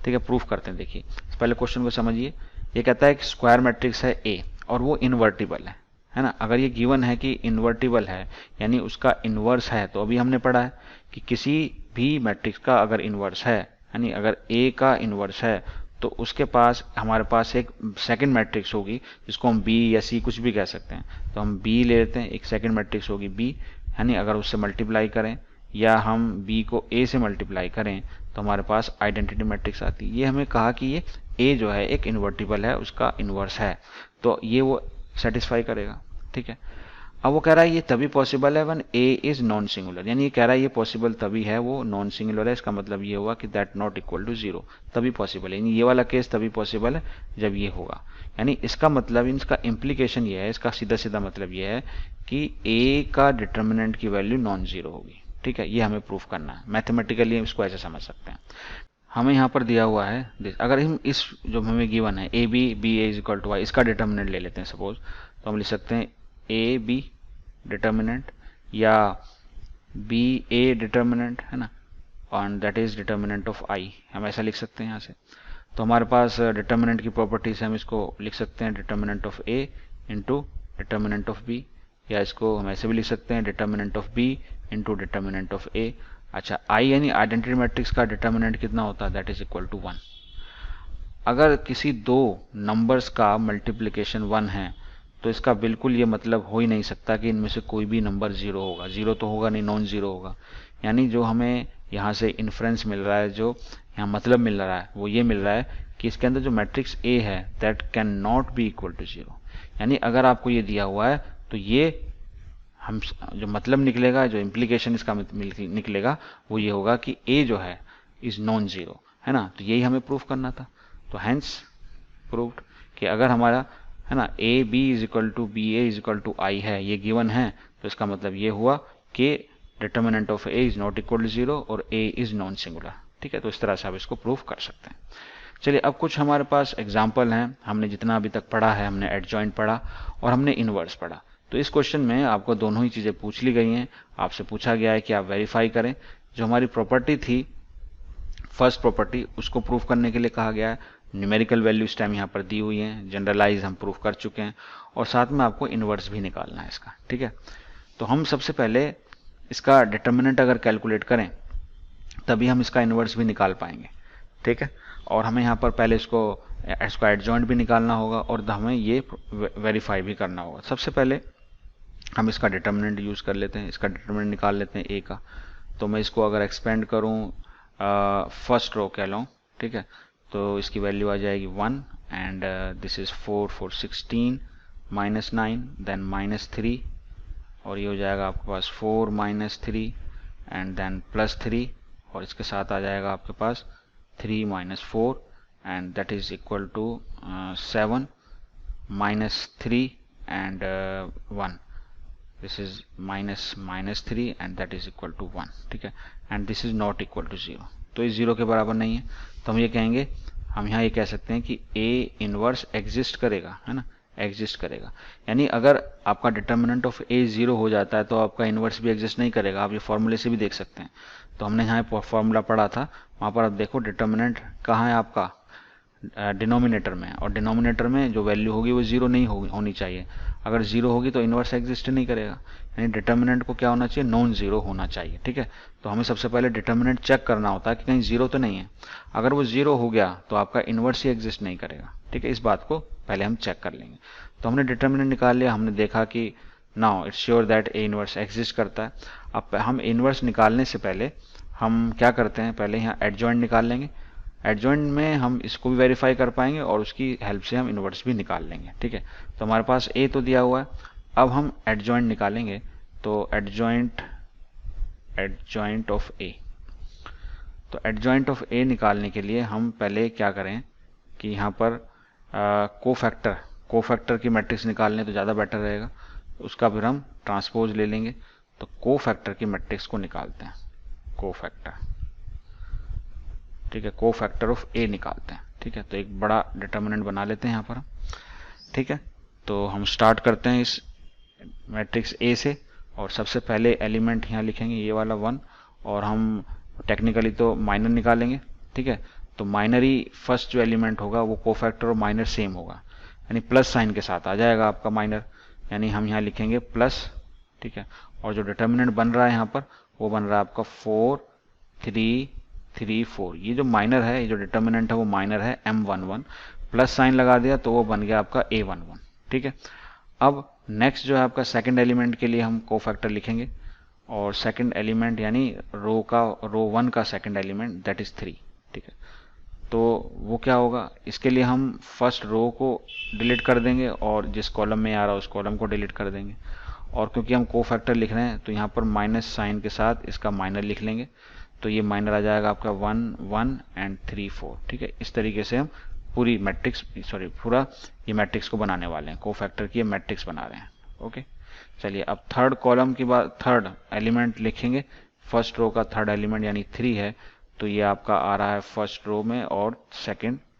ठीक है। प्रूफ करते हैं, देखिए पहले क्वेश्चन को समझिए। ये कहता है कि स्क्वायर मैट्रिक्स है ए और वो इन्वर्टिबल है ना। अगर ये गिवन है कि इन्वर्टिबल है यानी उसका इनवर्स है, तो अभी हमने पढ़ा है कि किसी भी मैट्रिक्स का अगर इनवर्स है, यानी अगर ए का इनवर्स है, तो उसके पास हमारे पास एक सेकंड मैट्रिक्स होगी जिसको हम बी या सी कुछ भी कह सकते हैं। तो हम बी ले लेते हैं, एक सेकंड मैट्रिक्स होगी बी, यानी अगर उससे मल्टीप्लाई करें या हम बी को ए से मल्टीप्लाई करें तो हमारे पास आइडेंटिटी मैट्रिक्स आती है। ये हमें कहा कि ये ए जो है एक इन्वर्टिबल है, उसका इनवर्स है, तो ये वो सेटिस्फाई करेगा, ठीक है। अब वो कह रहा है ये तभी पॉसिबल है when A is non singular, यानी ये कह रहा है ये पॉसिबल तभी है, वो नॉन सिंगुलर है। इसका मतलब ये हुआ कि that not equal to zero, तभी पॉसिबल है, यानी ये वाला केस तभी पॉसिबल है जब ये होगा। यानी इसका मतलब, इसका इम्प्लीकेशन ये है, इसका सीधा सीधा मतलब ये है कि ए का डिटर्मिनेंट की वैल्यू नॉन जीरो होगी, ठीक है। ये हमें प्रूफ करना है, मैथमेटिकली हम इसको ऐसे समझ सकते हैं। हमें यहाँ पर दिया हुआ है, अगर हम इस जो हमें गिवन है A B A is equal to Y, इसका डिटर्मिनेंट ले लेते हैं सपोज, तो हम लिख सकते हैं ए बी डिटर्मिनेंट या बी ए डिटर्मिनेंट है ना, और that is determinant of I, हम ऐसा लिख सकते हैं यहाँ से। तो हमारे पास डिटर्मिनेंट की प्रॉपर्टीज, हम इसको लिख सकते हैं determinant of A into determinant of B, या इसको हम ऐसे भी लिख सकते हैं determinant of B into determinant of A. अच्छा, आई यानी आइडेंटिटी मैट्रिक्स का डिटर्मिनेंट कितना होता है, दैट इज इक्वल टू 1। अगर किसी दो नंबर्स का मल्टीप्लिकेशन 1 है तो इसका बिल्कुल ये मतलब हो ही नहीं सकता कि इनमें से कोई भी नंबर जीरो होगा, जीरो तो होगा नहीं, नॉन जीरो होगा। यानी जो हमें यहाँ से इन्फ्रेंस मिल रहा है, जो यहाँ मतलब मिल रहा है, वो ये मिल रहा है कि इसके अंदर जो मैट्रिक्स ए है that can not be equal to zero. यानी अगर आपको ये दिया हुआ है तो ये हम जो मतलब निकलेगा, जो इम्प्लीकेशन इसका निकलेगा वो ये होगा कि ए जो है इज नॉन जीरो, है ना। तो यही हमें प्रूफ करना था। तो हैंस प्रूव्ड कि अगर हमारा है ना A B is equal to B A is equal to I है, ये गिवन है, तो इसका मतलब ये हुआ कि determinant of A is not equal to zero और ए इज नॉन सिंगुलर, ठीक है। तो इस तरह से आप इसको प्रूफ कर सकते हैं। चलिए अब कुछ हमारे पास एग्जाम्पल हैं। हमने जितना अभी तक पढ़ा है, हमने एडजॉइंट पढ़ा और हमने इनवर्स पढ़ा। तो इस क्वेश्चन में आपको दोनों ही चीजें पूछ ली गई हैं। आपसे पूछा गया है कि आप वेरीफाई करें, जो हमारी प्रॉपर्टी थी फर्स्ट प्रॉपर्टी, उसको प्रूफ करने के लिए कहा गया है। न्यूमेरिकल वैल्यू इस टाइम यहाँ पर दी हुई है, जनरलाइज हम प्रूफ कर चुके हैं, और साथ में आपको इनवर्स भी निकालना है इसका, ठीक है। तो हम सबसे पहले इसका डिटर्मिनेंट अगर कैलकुलेट करें तभी हम इसका इनवर्स भी निकाल पाएंगे, ठीक है। और हमें यहाँ पर पहले इसको एडजॉइंट भी निकालना होगा और हमें ये वेरीफाई भी करना होगा। सबसे पहले हम इसका डिटर्मिनेंट यूज कर लेते हैं, इसका डिटर्मिनेंट निकाल लेते हैं ए का। तो मैं इसको अगर एक्सपेंड करूँ फर्स्ट रो कह लूँ, ठीक है, तो इसकी वैल्यू आ जाएगी 1 एंड दिस इज 4 4 16 -9 देन -3, और ये हो जाएगा आपके पास 4 -3 एंड देन +3, और इसके साथ आ जाएगा आपके पास 3 -4 and that is equal to 7 -3 and 1, this is -3 and that is equal to 1, ठीक है। And this is not equal to 0, तो ये 0 के बराबर नहीं है। तो हम ये कहेंगे, हम यहाँ ये कह सकते हैं कि ए इनवर्स एग्जिस्ट करेगा, है ना, एग्जिस्ट करेगा। यानी अगर आपका डिटर्मिनेंट ऑफ ए 0 हो जाता है तो आपका इनवर्स भी एग्जिस्ट नहीं करेगा। आप ये फॉर्मूले से भी देख सकते हैं। तो हमने यहाँ फॉर्मूला पढ़ा था, वहाँ पर आप देखो डिटर्मिनेंट कहाँ है आपका, डिनोमिनेटर में, और डिनोमिनेटर में जो वैल्यू होगी वो जीरो नहीं होनी चाहिए। अगर जीरो होगी तो इन्वर्स एग्जिस्ट नहीं करेगा, यानी डिटर्मिनेंट को क्या होना चाहिए, नॉन जीरो होना चाहिए। ठीक है, तो हमें सबसे पहले डिटर्मिनेंट चेक करना होता है कि कहीं जीरो तो नहीं है। अगर वो जीरो हो गया तो आपका इन्वर्स ही एग्जिस्ट नहीं करेगा। ठीक है, इस बात को पहले हम चेक कर लेंगे। तो हमने डिटर्मिनेंट निकाल लिया, हमने देखा कि now it's sure that A inverse exist करता है। अब हम इन्वर्स निकालने से पहले हम क्या करते हैं, पहले यहाँ एडजॉइंट निकाल लेंगे। एडजॉइंट में हम इसको भी वेरीफाई कर पाएंगे और उसकी हेल्प से हम इन्वर्स भी निकाल लेंगे। ठीक है, तो हमारे पास ए तो दिया हुआ है, अब हम एडजॉइंट निकालेंगे। तो एडजॉइंट ऑफ ए, तो एडजॉइंट ऑफ ए निकालने के लिए हम पहले क्या करें कि यहाँ पर कोफैक्टर की मैट्रिक्स निकाल लें तो ज़्यादा बेटर रहेगा। उसका फिर हम ट्रांसपोज ले लेंगे। तो कोफैक्टर की मैट्रिक्स को निकालते हैं, कोफैक्टर। ठीक है, कोफैक्टर ऑफ ए निकालते हैं। ठीक है, तो एक बड़ा डिटर्मिनेंट बना लेते हैं यहाँ पर हम। ठीक है, तो हम स्टार्ट करते हैं इस मैट्रिक्स ए से, और सबसे पहले एलिमेंट यहाँ लिखेंगे ये वाला 1, और हम टेक्निकली तो माइनर निकालेंगे। ठीक है, तो माइनर ही फर्स्ट जो एलिमेंट होगा वो कोफैक्टर और माइनर सेम होगा, यानी प्लस साइन के साथ आ जाएगा आपका माइनर, यानी हम यहाँ लिखेंगे प्लस। ठीक है, और जो डिटर्मिनेंट बन रहा है यहाँ पर वो बन रहा है आपका 4 3 3 4। ये जो माइनर है, ये जो डिटर्मिनेंट है वो माइनर है M11, प्लस साइन लगा दिया तो वो बन गया आपका A11। ठीक है, अब नेक्स्ट जो है आपका सेकंड एलिमेंट के लिए हम कोफैक्टर लिखेंगे, और सेकंड एलिमेंट यानी रो 1 का सेकंड एलिमेंट दैट इज 3। ठीक है, तो वो क्या होगा, इसके लिए हम फर्स्ट रो को डिलीट कर देंगे और जिस कॉलम में आ रहा है उस कॉलम को डिलीट कर देंगे। और क्योंकि हम कोफैक्टर लिख रहे हैं तो यहाँ पर माइनस साइन के साथ इसका माइनर लिख लेंगे, तो ये माइनर आ जाएगा आपका 1 1 एंड 3 4। ठीक है, इस तरीके से हम पूरी मैट्रिक्स पूरा ये मैट्रिक्स को बनाने वाले हैं, कोफैक्टर की ये मैट्रिक्स बना रहे हैं। ओके, चलिए अब थर्ड कॉलम की बात, थर्ड एलिमेंट लिखेंगे। फर्स्ट रो का थर्ड एलिमेंट यानी 3 है, तो ये आपका आ रहा है फर्स्ट रो में और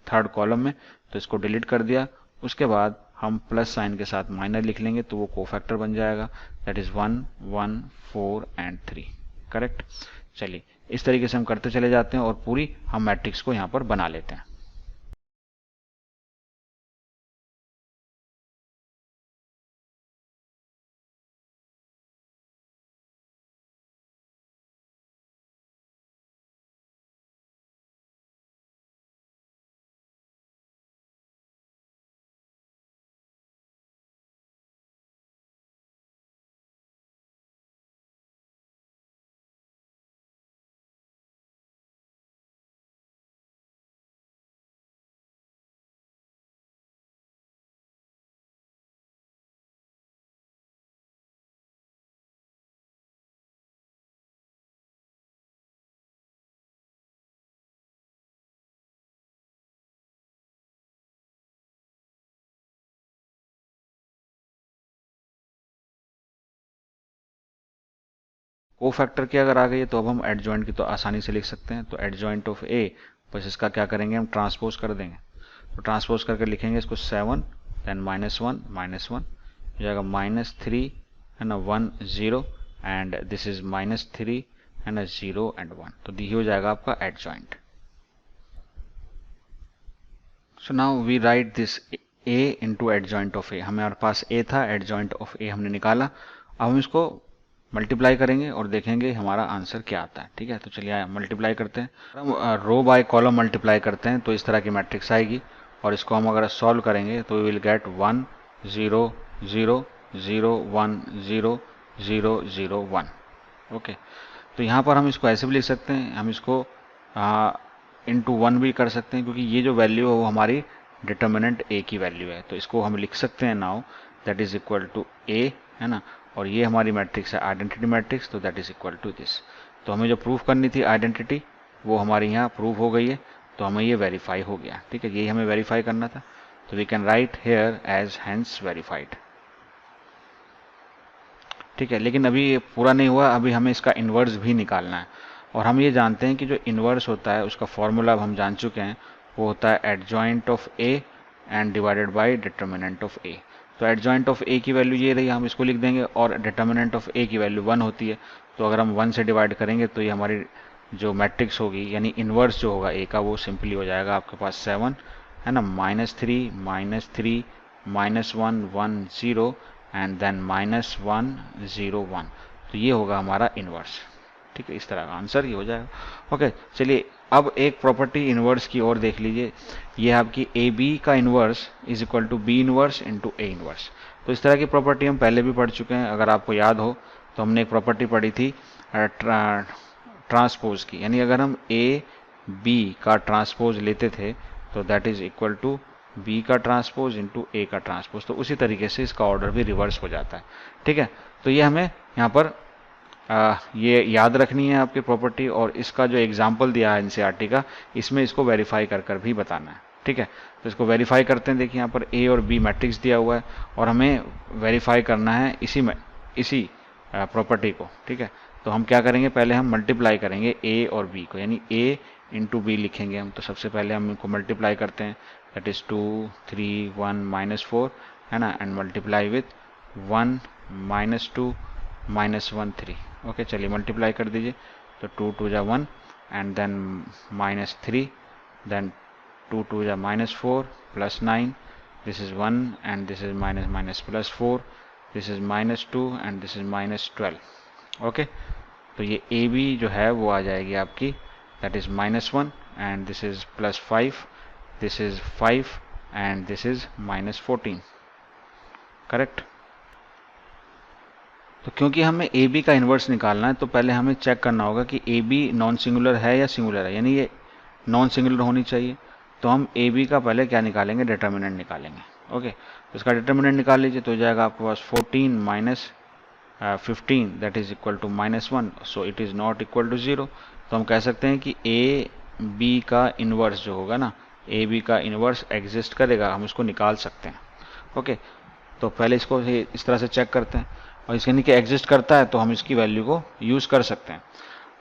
थर्ड कॉलम में, तो इसको डिलीट कर दिया। उसके बाद हम प्लस साइन के साथ माइनर लिख लेंगे तो वो कोफैक्टर बन जाएगा, दैट इज 1 1 4 एंड 3। करेक्ट, चलिए इस तरीके से हम करते चले जाते हैं और पूरी हम मैट्रिक्स को यहाँ पर बना लेते हैं। कोफैक्टर की अगर आ गई है तो अब हम एडजॉइंट की तो आसानी से लिख सकते हैं। तो एडजॉइंट ऑफ ए, बस इसका क्या करेंगे, हम ट्रांसपोज कर देंगे। तो ट्रांसपोज करके लिखेंगे इसको 7 देन -1 हो जाएगा -3 है ना 1 0 एंड दिस इज -3 है ना 0 एंड 1, तो दी हो जाएगा आपका adjoint. So now we write this A into adjoint of A. हमारे पास ए था, एडजॉइंट ऑफ ए हमने निकाला। अब हम इसको मल्टीप्लाई करेंगे और देखेंगे हमारा आंसर क्या आता है। ठीक है, तो चलिए मल्टीप्लाई करते हैं। हम रो बाय कॉलम मल्टीप्लाई करते हैं तो इस तरह की मैट्रिक्स आएगी, और इसको हम अगर सॉल्व करेंगे तो वी विल गेट 1 0 0 0 1 0 0 0 1। ओके, तो यहाँ पर हम इसको ऐसे भी लिख सकते हैं, हम इसको इंटू 1 भी कर सकते हैं, क्योंकि ये जो वैल्यू है वो हमारी डिटर्मिनेंट ए की वैल्यू है, तो इसको हम लिख सकते हैं now that is equal to A, है ना। और ये हमारी मैट्रिक्स है आइडेंटिटी मैट्रिक्स, तो that is equal to this. तो हमें जो प्रूफ करनी थी आइडेंटिटी वो हमारी यहाँ प्रूव हो गई है, तो हमें ये वेरीफाई हो गया। ठीक है, यही हमें वेरीफाई करना था, तो we can write here as hence verified. ठीक है, लेकिन अभी ये पूरा नहीं हुआ, अभी हमें इसका इन्वर्स भी निकालना है। और हम ये जानते हैं कि जो इन्वर्स होता है उसका फॉर्मूला हम जान चुके हैं, वो होता है adjoint of A and divided by determinant of A. तो एडजॉइंट ऑफ ए की वैल्यू ये रही, हम इसको लिख देंगे, और डिटर्मिनेंट ऑफ ए की वैल्यू 1 होती है, तो अगर हम 1 से डिवाइड करेंगे तो ये हमारी जो मैट्रिक्स होगी यानी इन्वर्स जो होगा ए का वो सिंपली हो जाएगा आपके पास 7 है ना, -3 -3 -1 1 0 एंड देन -1 0 1। तो ये होगा हमारा इनवर्स। ठीक है, इस तरह का आंसर ये हो जाएगा। ओके, चलिए अब एक प्रॉपर्टी इनवर्स की और देख लीजिए। ये आपकी ए बी का inverse is equal to B inverse into A inverse. तो इस तरह की प्रॉपर्टी हम पहले भी पढ़ चुके हैं, अगर आपको याद हो तो हमने एक प्रॉपर्टी पढ़ी थी ट्रांसपोज की, यानी अगर हम ए बी का ट्रांसपोज लेते थे तो that is equal to B का ट्रांसपोज इंटू ए का ट्रांसपोज। तो उसी तरीके से इसका ऑर्डर भी रिवर्स हो जाता है। ठीक है, तो ये हमें यहाँ पर ये याद रखनी है आपकी प्रॉपर्टी, और इसका जो एग्जाम्पल दिया है एनसीईआरटी का, इसमें इसको वेरीफाई कर कर भी बताना है। ठीक है, तो इसको वेरीफाई करते हैं। देखिए यहाँ पर ए और बी मैट्रिक्स दिया हुआ है और हमें वेरीफाई करना है इसी प्रॉपर्टी को। ठीक है, तो हम क्या करेंगे, पहले हम मल्टीप्लाई करेंगे ए और बी को, यानी ए इंटू बी लिखेंगे हम। तो सबसे पहले हम इनको मल्टीप्लाई करते हैं, दैट इज 2 3 1 -4, है ना, एंड मल्टीप्लाई विथ 1 -2 -1 3। ओके, चलिए मल्टीप्लाई कर दीजिए। तो 2 2 जा 1 एंड देन -3, देन 2 2 जा -4 +9, this is 1 and this is minus +4, this is -2 and this is -12। Okay, तो ये ए बी जो है वो आ जाएगी आपकी, that is -1 and this is +5, this is 5 and this is -14। Correct. तो क्योंकि हमें ए बी का इन्वर्स निकालना है तो पहले हमें चेक करना होगा कि ए बी नॉन सिंगुलर है या सिंगुलर है, यानी ये नॉन सिंगुलर होनी चाहिए। तो हम ए बी का पहले क्या निकालेंगे, डिटर्मिनेंट निकालेंगे। ओके, तो इसका डिटर्मिनेंट निकाल लीजिए। तो हो जाएगा आपके पास 14 -15 that is equal to -1, so it is not equal to 0। तो हम कह सकते हैं कि ए बी का इन्वर्स जो होगा ना, ए बी का इन्वर्स एग्जिस्ट करेगा, हम उसको निकाल सकते हैं। ओके, तो पहले इसको इस तरह से चेक करते हैं, और इसके यानी कि एग्जिस्ट करता है तो हम इसकी वैल्यू को यूज़ कर सकते हैं।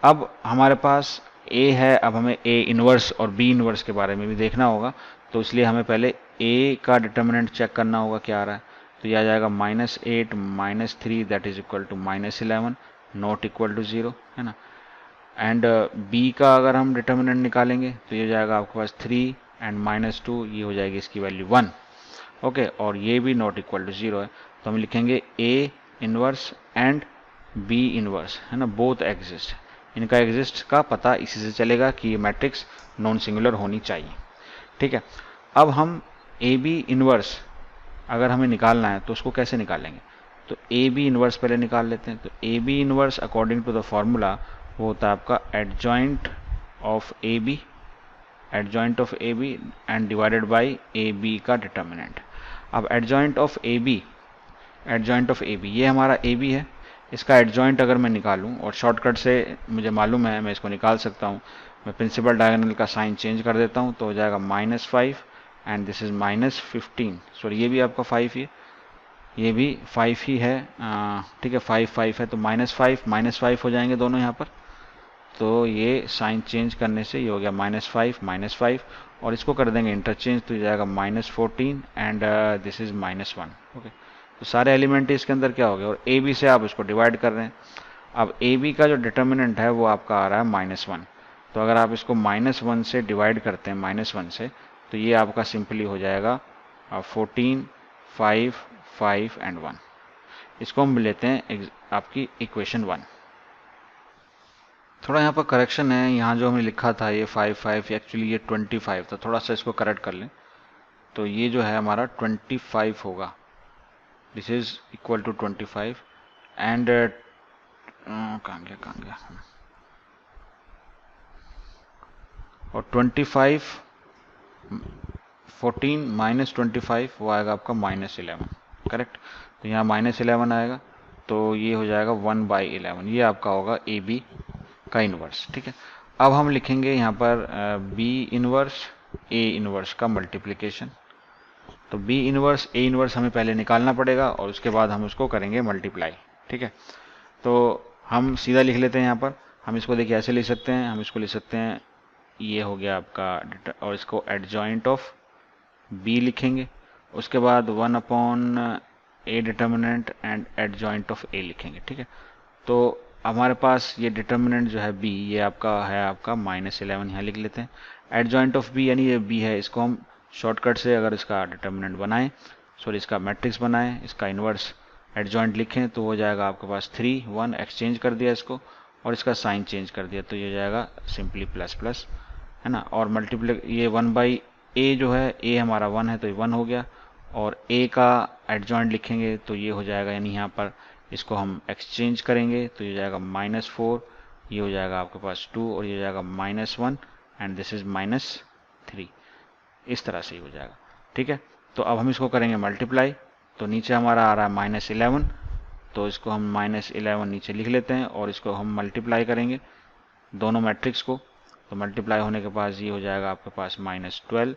अब हमारे पास ए है, अब हमें ए इन्वर्स और बी इन्वर्स के बारे में भी देखना होगा। तो इसलिए हमें पहले ए का डिटर्मिनेंट चेक करना होगा क्या आ रहा है। तो यह आ जाएगा -8 -3 that is equal to -11, not equal to 0, है ना। एंड बी का अगर हम डिटर्मिनेंट निकालेंगे तो ये हो जाएगा आपके पास 3 एंड -2, ये हो जाएगी इसकी वैल्यू 1। ओके, और ये भी नॉट इक्वल टू 0 है। तो हम लिखेंगे A inverse and B inverse, है ना, बोथ एग्जिस्ट। इनका एग्जिस्ट का पता इसी से चलेगा कि ये मैट्रिक्स नॉन सिंगुलर होनी चाहिए। ठीक है, अब हम ए बी इनवर्स अगर हमें निकालना है तो उसको कैसे निकालेंगे। तो ए बी इनवर्स पहले निकाल लेते हैं। तो A B inverse according to the formula वो होता है आपका adjoint of A B, adjoint of A B and divided by A B का डिटर्मिनेंट। अब adjoint of A B, adjoint of A B, ये हमारा ए बी है, इसका एडजॉइंट अगर मैं निकालूं, और शॉर्टकट से मुझे मालूम है मैं इसको निकाल सकता हूं, मैं प्रिंसिपल डायगोनल का साइन चेंज कर देता हूं। तो हो जाएगा -5 एंड दिस इज -15, सॉरी ये भी आपका 5 ही है, ये भी 5 ही है। ठीक है, 5 5 है, तो -5 -5 हो जाएंगे दोनों यहाँ पर। तो ये साइन चेंज करने से ये हो गया -5 -5, और इसको कर देंगे इंटरचेंज तो ये जाएगा -14 एंड दिस इज -1। ओके, तो सारे एलिमेंट इसके अंदर क्या हो गया, और ए बी से आप उसको डिवाइड कर रहे हैं। अब ए बी का जो डिटर्मिनेंट है वो आपका आ रहा है -1। तो अगर आप इसको -1 से डिवाइड करते हैं, -1 से, तो ये आपका सिंपली हो जाएगा 14 5 5 एंड 1। इसको हम लेते हैं आपकी इक्वेशन 1। थोड़ा यहाँ पर करेक्शन है, यहाँ जो हमने लिखा था ये 5 5, एक्चुअली ये 25 था, थोड़ा सा इसको करेक्ट कर लें। तो ये जो है हमारा 25 होगा, this is equal to 25 and कहाँ गया और 25 14 -25 वो आएगा आपका -11। करेक्ट, तो यहाँ -11 आएगा, तो ये हो जाएगा 1/11, ये आपका होगा ए बी का इन्वर्स। ठीक है, अब हम लिखेंगे यहाँ पर बी इन्वर्स ए इन्वर्स का मल्टीप्लिकेशन। तो बी इन्वर्स ए इन्वर्स हमें पहले निकालना पड़ेगा और उसके बाद हम उसको करेंगे मल्टीप्लाई। ठीक है, तो हम सीधा लिख लेते हैं यहाँ पर। हम इसको देखिए ऐसे लिख सकते हैं, हम इसको लिख सकते हैं, ये हो गया आपका, और इसको एडजॉइंट ऑफ बी लिखेंगे, उसके बाद 1/a determinant and adjoint of A लिखेंगे। ठीक है, तो हमारे पास ये डिटर्मिनेंट जो है बी, ये आपका है आपका -11, यहाँ लिख लेते हैं। एडजॉइंट ऑफ बी यानी ये बी है, इसको हम शॉर्टकट से अगर इसका डिटर्मिनेंट बनाएं, सॉरी इसका मैट्रिक्स बनाएं, इसका इन्वर्स एडजॉइंट लिखें तो हो जाएगा आपके पास 3 1 एक्सचेंज कर दिया इसको और इसका साइन चेंज कर दिया तो ये हो जाएगा सिंपली प्लस प्लस, है ना। और मल्टीप्लाई ये 1/a जो है, a हमारा 1 है तो ये 1 हो गया, और a का एडजॉइंट लिखेंगे तो ये हो जाएगा, यानी यहाँ पर इसको हम एक्सचेंज करेंगे तो ये हो जाएगा -4, ये हो जाएगा आपके पास 2 और ये हो जाएगा -1 एंड दिस इज -3, इस तरह से ही हो जाएगा। ठीक है, तो अब हम इसको करेंगे मल्टीप्लाई, तो नीचे हमारा आ रहा है -11, तो इसको हम -11 नीचे लिख लेते हैं और इसको हम मल्टीप्लाई करेंगे दोनों मैट्रिक्स को, तो मल्टीप्लाई होने के बाद ये हो जाएगा आपके पास -12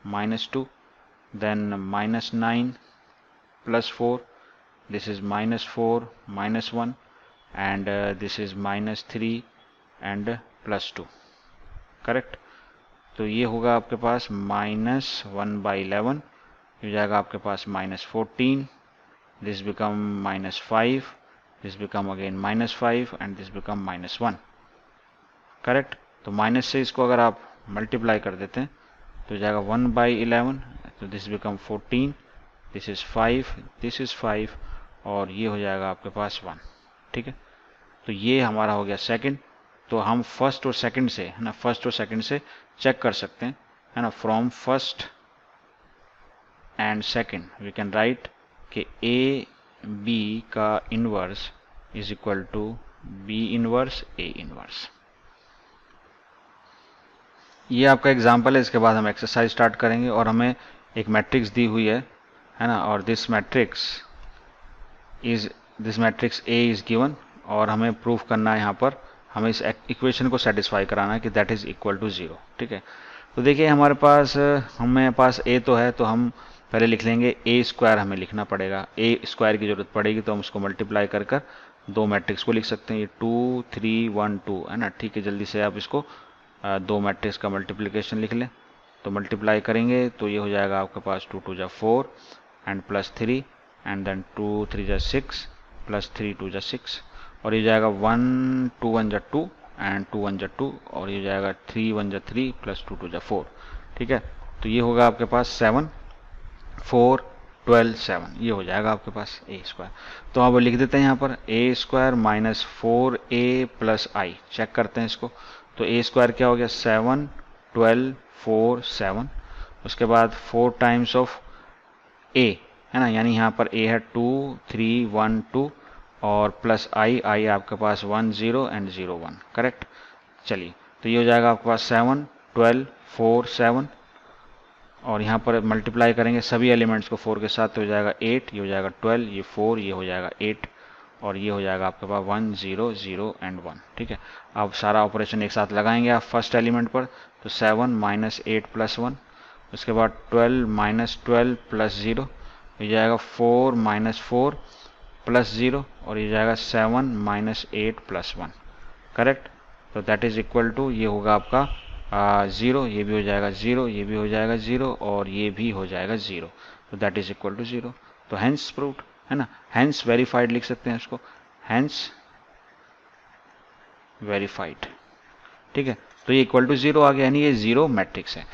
-2 then -9 +4, this is -4 -1 and this is -3 and +2, correct. तो ये होगा आपके पास -1/11, हो जाएगा आपके पास -14, this become -5, this become again -5 and this become -1, correct. तो माइनस से इसको अगर आप मल्टीप्लाई कर देते हैं तो हो जाएगा 1/11, तो this become 14, this is 5, this is 5 और ये हो जाएगा आपके पास 1। ठीक है, तो ये हमारा हो गया सेकंड। तो हम फर्स्ट और सेकंड से, है ना, फर्स्ट और सेकंड से चेक कर सकते हैं, है ना। From first and second we can write कि ए बी का inverse is equal to B inverse A inverse. ये आपका एग्जाम्पल है, इसके बाद हम एक्सरसाइज स्टार्ट करेंगे और हमें एक मैट्रिक्स दी हुई है ना, और this matrix A is given और हमें प्रूफ करना है, यहाँ पर हमें इस इक्वेशन को सेटिस्फाई कराना है कि दैट इज इक्वल टू 0। ठीक है, तो देखिए हमारे पास ए तो है, तो हम पहले लिख लेंगे a² हमें लिखना पड़ेगा, a² की जरूरत पड़ेगी तो हम उसको मल्टीप्लाई कर दो मैट्रिक्स को लिख सकते हैं, ये 2 3 1 2, है ना। ठीक है, जल्दी से आप इसको दो मैट्रिक्स का मल्टीप्लिकेशन लिख लें, तो मल्टीप्लाई करेंगे तो ये हो जाएगा आपके पास 2 2 4 एंड +3 एंड देन 2 3 6 +3 2 6 और ये जाएगा 1 2 1 2 एंड 2 1 2 और ये जाएगा 3 1 3 +2 2 4। ठीक है, तो ये होगा आपके पास 7 4 12 7, ये हो जाएगा आपके पास a²। तो अब लिख देते हैं यहाँ पर a² -4a + i, चेक करते हैं इसको। तो a² क्या हो गया 7 12 4 7, उसके बाद 4 टाइम्स ऑफ a, है ना, यानी यहाँ पर a है 2 3 1 2 और प्लस i आपके पास 1 0 एंड 0 1, करेक्ट। चलिए, तो ये हो जाएगा आपके पास 7 12 4 7 और यहाँ पर मल्टीप्लाई करेंगे सभी एलिमेंट्स को 4 के साथ, तो हो जाएगा 8, ये हो जाएगा 12, ये 4, ये हो जाएगा 8 और ये हो जाएगा आपके पास 1 0 0 एंड 1। ठीक है, अब सारा ऑपरेशन एक साथ लगाएंगे आप फर्स्ट एलिमेंट पर, तो 7 -8 + 1, उसके बाद 12 -12 + 0, ये जाएगा 4 -4 + 0 और ये जाएगा 7 -8 + 1, करेक्ट। तो दैट इज इक्वल टू, ये होगा आपका 0, ये भी हो जाएगा 0, ये भी हो जाएगा 0 और ये भी हो जाएगा 0, तो दैट इज इक्वल टू 0। तो हेंस प्रूव्ड, है ना, हेंस वेरीफाइड लिख सकते हैं इसको, हेंस वेरीफाइड। ठीक है, तो ये इक्वल टू 0 आ गया, यानी ये 0 मैट्रिक्स है।